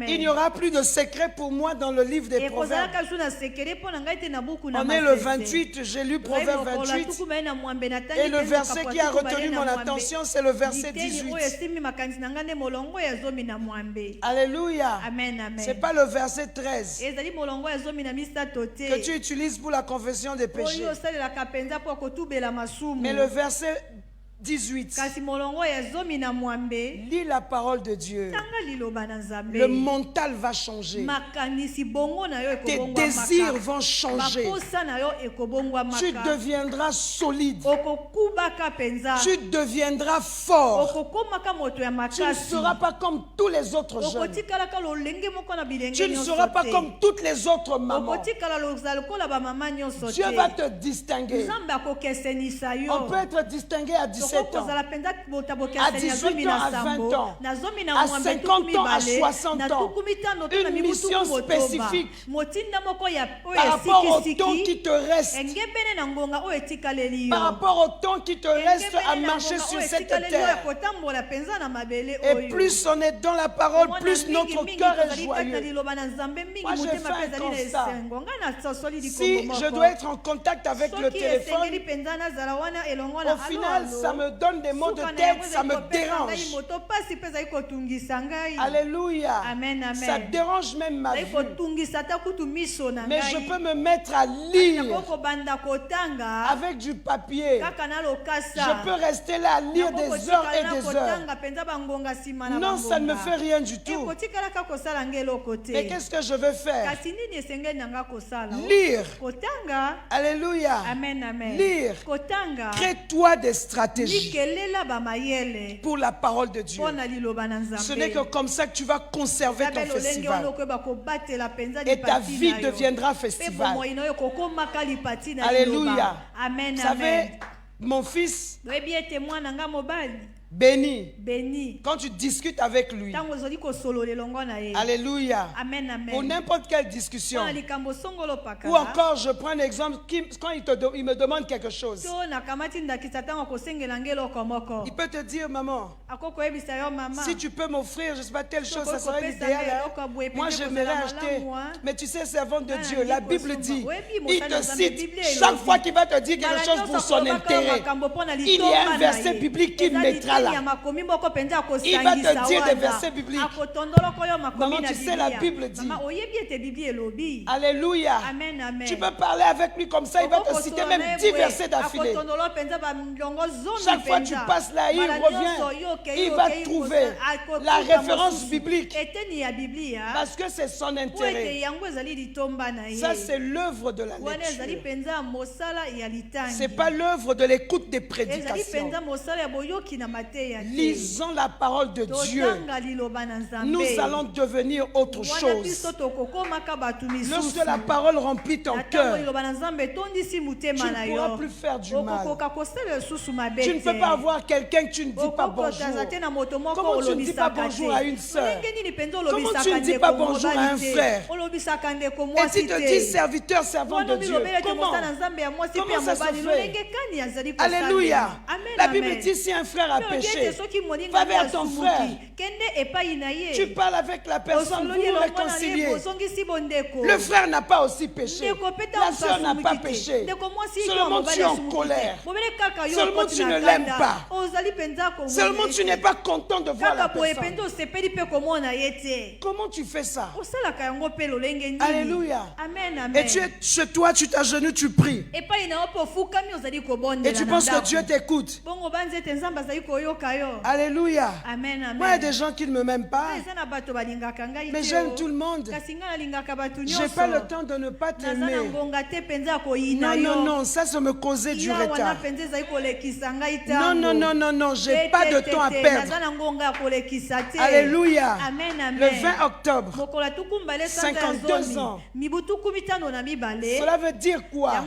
Il n'y aura plus de secret pour moi dans le livre des Proverbes. On est le 28, j'ai lu Proverbe 28. Et le verset qui a retenu mon attention, c'est le verset 18. Alléluia. Ce n'est pas le verset 13 que tu utilises pour la confession des péchés. Mais le verset 18. Lis la parole de Dieu. Le mental va changer. Tes désirs vont changer. Tu deviendras solide. Tu deviendras fort. Tu ne seras pas comme tous les autres jeunes. Tu ne seras pas comme toutes les autres mamans. Dieu va te distinguer. On peut être distingué à 17 17 ans, à 18 ans, à 20 ans, à 50 ans, à 60 ans, une mission spécifique par rapport au temps qui te reste, par rapport au temps qui te reste à marcher sur cette terre. Et plus on est dans la parole, plus notre cœur est joyeux. Moi, j'ai fait un constat. Si je dois être en contact avec le téléphone, au final, ça me donne des maux de tête, ça me dérange. Alléluia. Ça dérange même ma vie. Mais je peux me mettre à lire avec du papier. Je peux rester là à lire des heures et des heures. Non, ça ne me fait rien du tout. Mais qu'est-ce que je veux faire? Lire. Alléluia. Lire. Crée-toi des stratégies pour la parole de Dieu. Ce n'est que comme ça que tu vas conserver ton festival. Et ta vie deviendra festival. Alléluia. Vous savez, mon fils béni, quand tu discutes avec lui, alléluia, pour n'importe quelle discussion, ou encore je prends un exemple, quand il me demande quelque chose, il peut te dire, maman, si tu peux m'offrir, je ne sais pas, telle chose, ça serait l'idéal. Moi j'aimerais acheter, mais tu sais, servant de Dieu, la Bible dit, il te cite, chaque fois qu'il va te dire quelque chose pour son intérêt, il y a un verset biblique qu'il mettra là. Il va te dire des versets bibliques. Maman, tu sais, la Bible dit. Alléluia. Tu peux parler avec lui comme ça, il va te citer même 10 versets d'affilée. Chaque fois que tu passes là, il revient, il va trouver la référence biblique. Parce que c'est son intérêt. Ça, c'est l'œuvre de la lecture. C'est pas l'œuvre de l'écoute des prédications. Lisons la parole de Dieu. Nous allons devenir autre chose. Lorsque la parole remplit ton cœur, tu ne pourras plus faire du mal. Tu ne peux pas avoir quelqu'un que tu ne dis pas bonjour. Comment tu ne dis pas bonjour à une sœur? Comment tu ne dis pas bonjour à un frère? Et tu te dis serviteur, servant de Dieu. Comment ça se fait? Alléluia. La Bible dit si un frère a péché, va vers ton frère. Tu parles avec la personne, vous vous réconciliez. Le frère n'a pas aussi péché. La soeur n'a pas péché. Seulement tu es en colère. Seulement tu ne l'aimes pas. Seulement tu n'es pas content de voir la personne. Comment tu fais ça? Alléluia. Et tu es chez toi, tu t'agenouilles, tu pries. Et tu penses que Dieu t'écoute. Alléluia. Moi, il y a des gens qui ne me m'aiment pas. Mais j'aime tout le monde. Je n'ai pas le temps de ne pas t'aimer. Non, non, non, ça me causait du retard. Non, non, non, non, non, je n'ai pas de temps à perdre. Alléluia. Le 20 octobre, 52 ans. Cela veut dire quoi?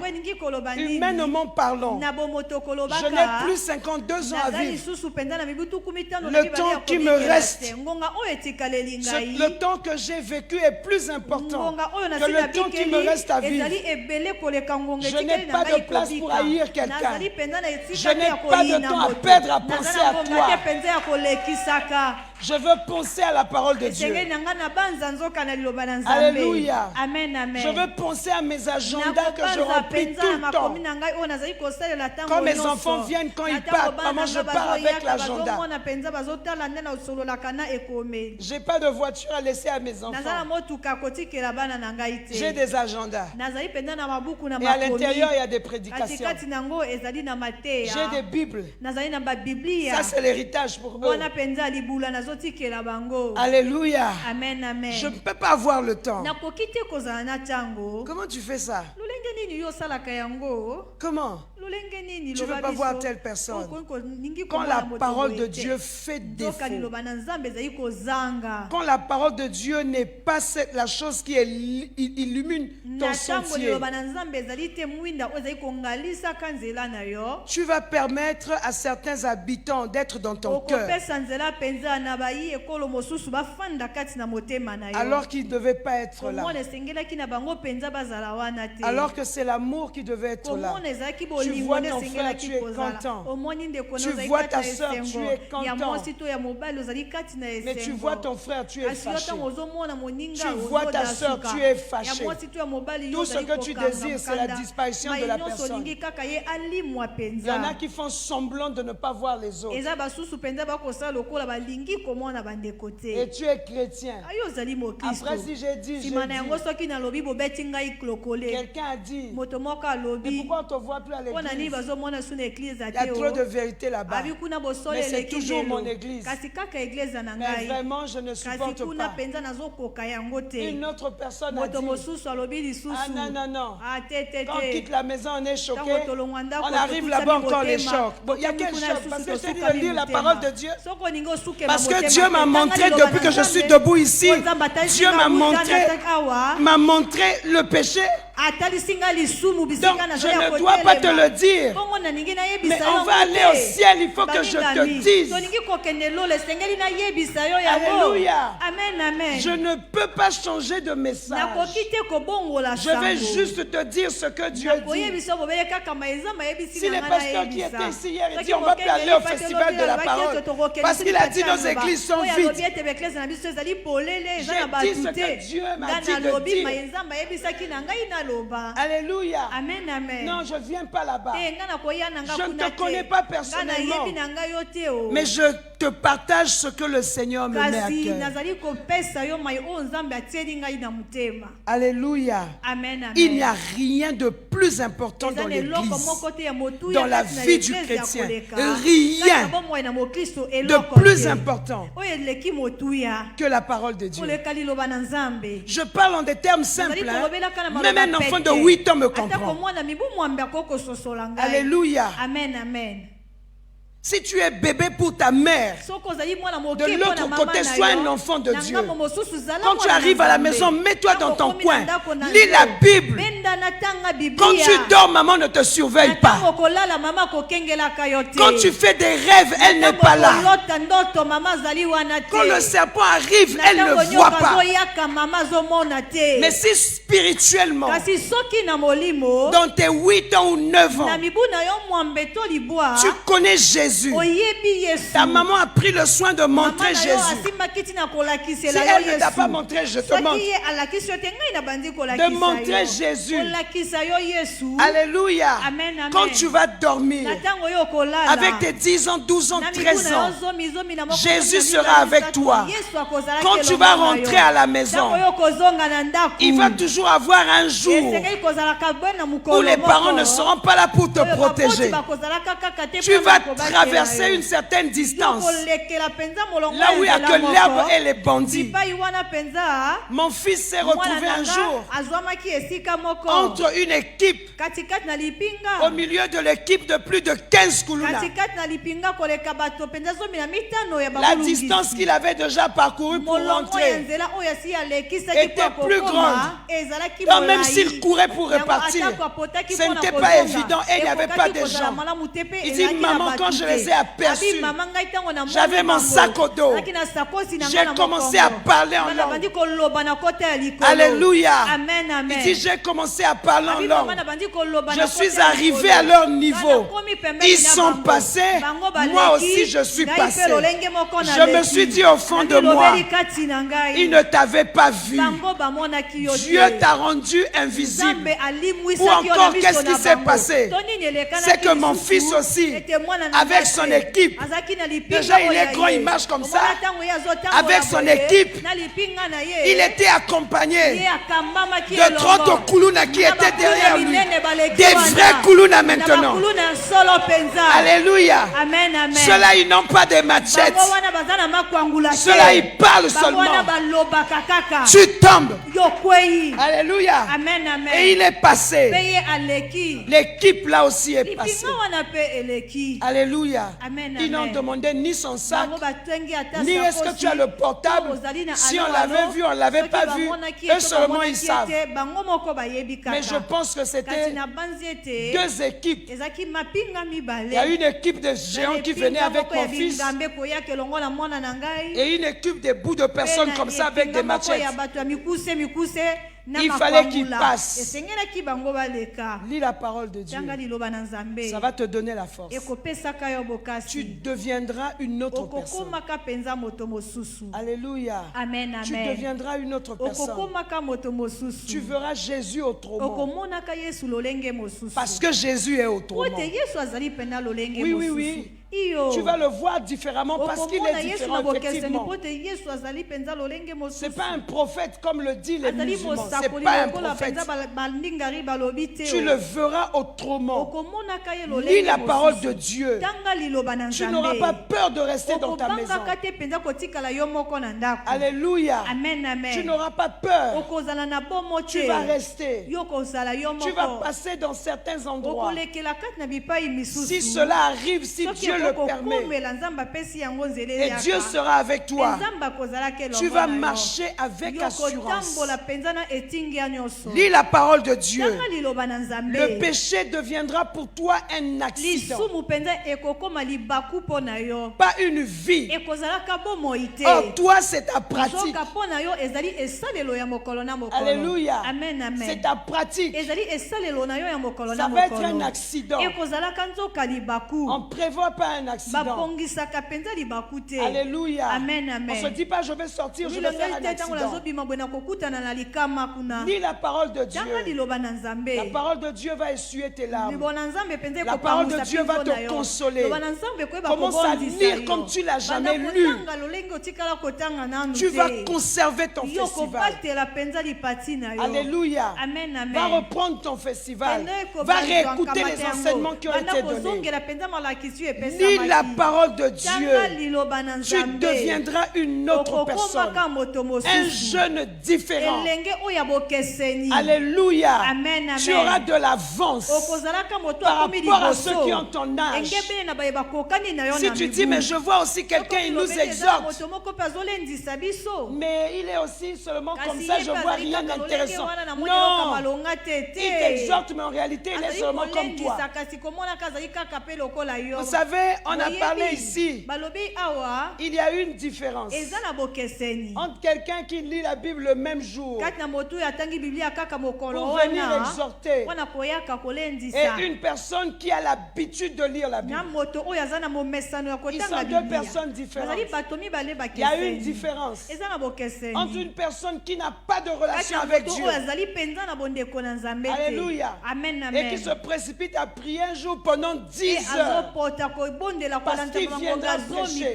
Humainement parlant, je n'ai plus 52 ans à vivre. Le temps qui me reste, le temps que j'ai vécu est plus important que le temps qui me reste à vivre. Je n'ai pas de place pour haïr quelqu'un. Je n'ai pas de temps à perdre à penser à toi. Je veux penser à la parole de Dieu. Alléluia. Je veux penser à mes agendas que je remplis tout le temps. Quand mes enfants viennent, quand ils partent, maman, je pars avec l'agenda. J'ai pas de voiture à laisser à mes enfants. J'ai des agendas. Et à l'intérieur, il y a des prédications. J'ai des Bibles. Ça, c'est l'héritage pour eux. Alléluia. Amen, amen. Je ne peux pas avoir le temps. Comment tu fais ça? Comment? Tu ne veux pas voir telle personne. Quand la parole de Dieu fait défaut, quand la parole de Dieu n'est pas la chose qui illumine ton sentier, tu vas permettre à certains habitants d'être dans ton cœur alors qu'ils ne devaient pas être là, alors que c'est l'amour qui devait être là. Tu vois ton frère, tu es content. Tu vois ta soeur, tu es content. Mais tu vois ton frère, tu es fâché. Tu vois ta soeur, tu es fâché. Tout ce que tu désires, c'est la disparition de la personne. Il y en a qui font semblant de ne pas voir les autres. Et tu es chrétien. Après, si j'ai dit, quelqu'un a dit, mais pourquoi on ne te voit plus à l'église? Il y a trop de vérité là-bas. Mais c'est toujours mon église. Mais vraiment, je ne supporte pas. Une autre personne a dit, ah non, non, non. Quand on quitte la maison, on est choqué. On arrive là-bas, encore les chocs. Bon, il y a quel choc? Parce que je t'ai dit de lire la parole de Dieu. Parce que Dieu m'a montré, depuis que je suis debout ici, Dieu m'a montré le péché. Donc, je ne dois pas te le dire. Mais on va aller au ciel, il faut que je te dise. Alléluia. Je ne peux pas changer de message. Je vais juste te dire ce que Dieu dit. Si les pasteurs qui étaient ici hier, ils disent on va plus aller au festival de la parole, parce qu'il a dit nos églises sont vides. J'ai dit ce que Dieu m'a dit de dire. Alléluia. Amen, amen. Non, je ne viens pas là-bas. Je ne te connais pas personnellement. Mais je te partage ce que le Seigneur me met à cœur. Alléluia. Amen, amen. Il n'y a rien de plus important dans l'église, dans la vie du chrétien. Rien de plus important que la parole de Dieu. Je parle en des termes simples. Même un enfant de 8 ans me comprend. Alléluia. Amen, amen. Si tu es bébé pour ta mère, de l'autre côté, sois un enfant de Dieu. Quand tu arrives à la maison, mets-toi dans ton coin. Lis la Bible. Quand tu dors, maman ne te surveille pas. Quand tu fais des rêves, elle n'est pas là. Quand le serpent arrive, elle ne voit pas. Mais si spirituellement, dans tes 8 ans ou 9 ans, tu connais Jésus, ta maman a pris le soin de montrer Jésus. Si elle ne t'a pas montré, je te montre. De montrer Jésus. Alléluia. Quand tu vas dormir, avec tes 10 ans, 12 ans, 13 ans, Jésus sera avec toi. Quand tu vas rentrer à la maison, il va toujours avoir un jour où les parents ne seront pas là pour te protéger. Tu vas traverser une certaine distance, là où il n'y a que l'herbe et les bandits. Mon fils s'est retrouvé un jour entre une équipe, au milieu de l'équipe de plus de 15 Kuluna. La distance qu'il avait déjà parcourue pour rentrer était plus grande. Donc même s'il courait pour repartir, ce n'était pas évident et il n'y avait pas de gens. Il dit, maman, quand je les ai aperçus, j'avais mon sac au dos. J'ai commencé à parler en langue. Alléluia. Il dit, j'ai commencé à parler en langue. Je suis arrivé à leur niveau. Ils sont passés. Moi aussi, je suis passé. Je me suis dit au fond de moi, ils ne t'avaient pas vu. Dieu t'a rendu invisible. Ou encore, qu'est-ce qui s'est passé? C'est que mon fils aussi, avec son équipe, déjà il est grand, il marche comme ça. Avec son équipe, il était accompagné de 30 Kuluna qui étaient derrière lui. Des vrais Kuluna maintenant. Alléluia. Ceux-là, ils n'ont pas de machettes. Ceux-là, ils parlent seulement. Tu tombes. Alléluia. Amen, amen. Et il est passé. Payé à l'équipe. L'équipe là aussi est passée. Alléluia. Alléluia. Amen, Ils n'ont amen. demandé ni son sac, ni Ni est-ce que tu as le portable. Si on l'avait vu, on ne l'avait pas vu. Eux seulement ils savent. Mais je pense que c'était deux équipes. Il y a une équipe de géants qui venait avec mon fils et une équipe de bouts de personnes comme ça avec des machettes. Il fallait qu'il passe. Lis la parole de Dieu. Ça va te donner la force. Tu deviendras une autre personne. Alléluia. Amen, amen. Tu deviendras une autre personne. Tu verras Jésus autrement. Parce que Jésus est autrement. Oui, oui, oui. Tu vas le voir différemment parce qu'il est différent, effectivement. Ce n'est pas un prophète comme le dit les musulmans. Ce n'est pas un prophète. Tu le verras autrement. Lis la parole de Dieu. Tu n'auras pas peur de rester dans ta maison. Alléluia. Amen, amen. Tu n'auras pas peur. Tu vas rester. Tu vas passer dans certains endroits. Si cela arrive, si Dieu le permet, et Dieu sera avec toi, tu vas marcher avec assurance. Lis la parole de Dieu. Le péché deviendra pour toi un accident, pas une vie. Or toi c'est ta pratique. Alléluia. C'est ta pratique. Ça va être un accident. On ne prévoit pas un accident. Alléluia. Amen, amen. On ne se dit pas je vais sortir, je vais faire un accident. Lis la parole de Dieu. La parole de Dieu va essuyer tes larmes. La parole de Dieu va te consoler. Commence à lire comme tu ne l'as jamais lu. Tu vas conserver ton festival. Alléluia. Amen, amen. Va reprendre ton festival. Va réécouter les enseignements qui ont été donnés. Lis la parole de Dieu. Tu deviendras une autre personne. Un jeune différent. Alléluia. Amen, amen. Tu auras de l'avance par rapport à ceux qui ont ton âge. Si tu dis, mais je vois aussi quelqu'un, il nous exhorte, mais il est aussi seulement comme ça, je vois rien d'intéressant. Non, il t'exhorte, mais en réalité, il est seulement comme toi. Vous savez, on a parlé ici, il y a une différence entre quelqu'un qui lit la Bible le même jour pour venir exhorter et une personne qui a l'habitude de lire la Bible. Ils sont deux personnes différentes. Il y a une différence entre une personne qui n'a pas de relation avec Dieu, alléluia, et qui se précipite à prier un jour pendant 10 heures parce qu'il viendra prêcher.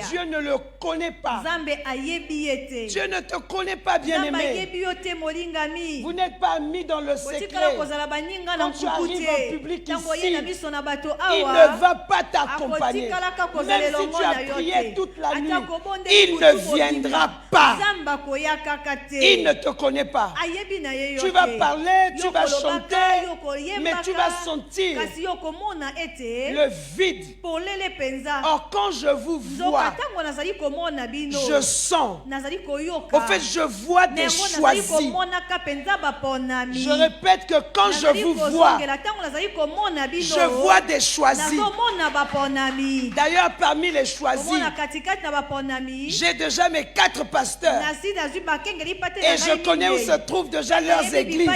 Dieu ne le connaît pas. Dieu ne te connaît pas, bien-aimé. Vous n'êtes pas mis dans le secret. Quand tu arrives en public ici, il ne va pas t'accompagner. Même si tu as prié toute la nuit, il ne viendra pas. Il ne te connaît pas. Tu vas parler, tu vas chanter, mais tu vas sentir le vide. Or, quand je vous vois, je sens. Au fait, je vois des choisis. Je répète que quand je vous vois, je vois des choisis. D'ailleurs, parmi les choisis, j'ai déjà mes 4 pasteurs. Et je connais où se trouvent déjà leurs églises.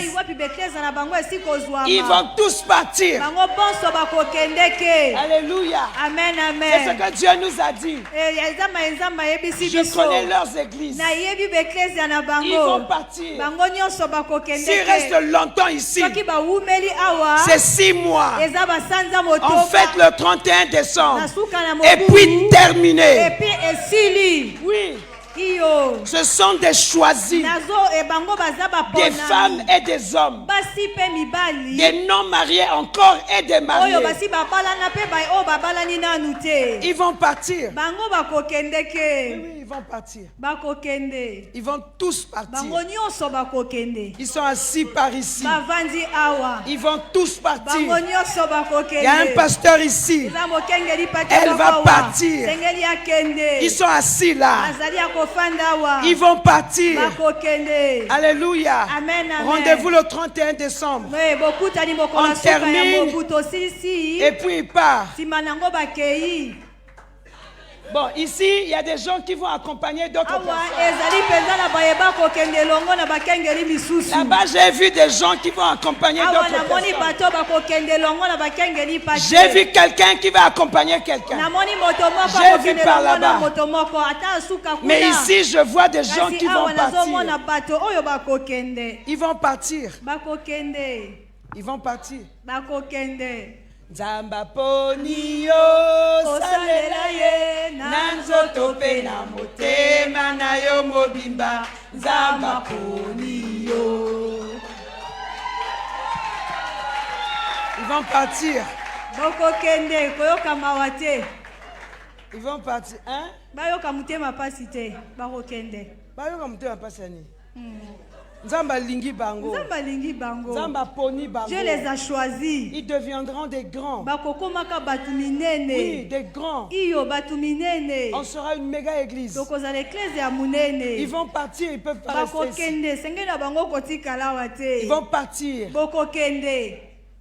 Ils vont tous partir. Alléluia. Amen, amen. C'est ce que Dieu nous a dit. Je connais leurs églises. Ils vont partir. S'ils restent longtemps ici, c'est 6 mois. On fête le 31 décembre. Et puis terminé. Oui. Ce sont des choisis, des femmes et des hommes, des non-mariés encore et des mariés. Ils vont partir. Oui, ils vont partir. Bakokende. Ils vont tous partir. Bango nyonso bakokende. Ils sont assis par ici. Bavandi awa. Ils vont tous partir. Bango nyonso bakokende. Il y a un pasteur ici. Elle va partir. Ils sont assis là. Ils vont partir. Alléluia. Amen, amen. Rendez-vous le 31 décembre. On termine. Et puis il part. Bon, ici, il y a des gens qui vont accompagner d'autres personnes. Là-bas, j'ai vu des gens qui vont accompagner d'autres personnes. J'ai vu quelqu'un qui va accompagner quelqu'un. J'ai vu par là-bas. Mais ici, je vois des gens qui vont partir. Ils vont partir. Ils vont partir. Nzamba poni yo salela ye nanzoto pe na motema na yo mobimba nzamba poni yo. Ils vont partir. Ils vont partir, hein? Bayoka mutema pasite bakokende. Bayoka mutema pasani. Nzamba lingi bango. Nzamba poni bango. Dieu les a choisis. Ils deviendront des grands. Oui, des grands. On sera une méga église. Ils vont partir, ils peuvent pas rester ici. Ils vont partir.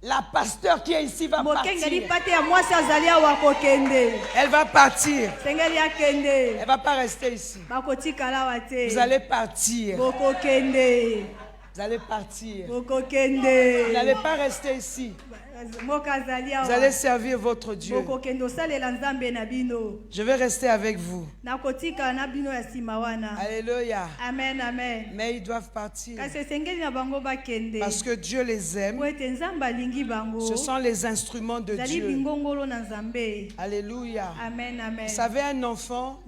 La pasteur qui est ici va partir. Elle va partir. Elle ne va pas rester ici. Vous allez partir. Vous allez partir. Vous n'allez pas rester ici. Vous allez servir votre Dieu. Je vais rester avec vous. Alléluia. Amen, amen. Mais ils doivent partir. Parce que Dieu les aime. Ce sont les instruments de Dieu. Alléluia. Amen, amen. Vous savez, un enfant,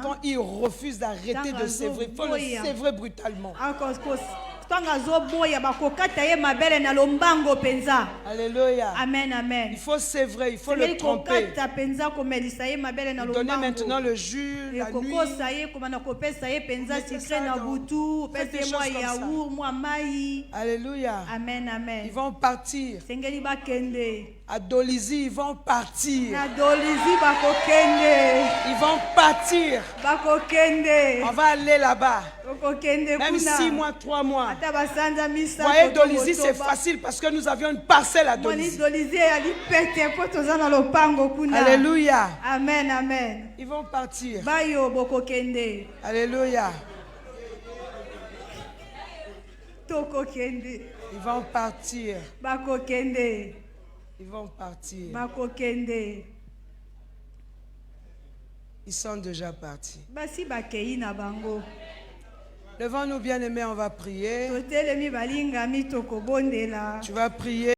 quand il refuse d'arrêter de sévrer, il faut le sévrer brutalement. Alléluia. Amen, amen. Il faut sévrer, il faut le tromper. Donnez maintenant le jus, la nuit. Alléluia. Amen, amen. Ils vont partir. À Dolisie, ils vont partir. Ils vont partir. On va aller là-bas. Même 6 mois, 3 mois. Vous voyez, Dolisie, c'est facile parce que nous avions une parcelle à Dolisie. Alléluia. Amen, amen. Ils vont partir. Alléluia. Ils vont partir. Ils vont partir. Ils sont déjà partis. Levons-nous, bien-aimés, on va prier. Tu vas prier.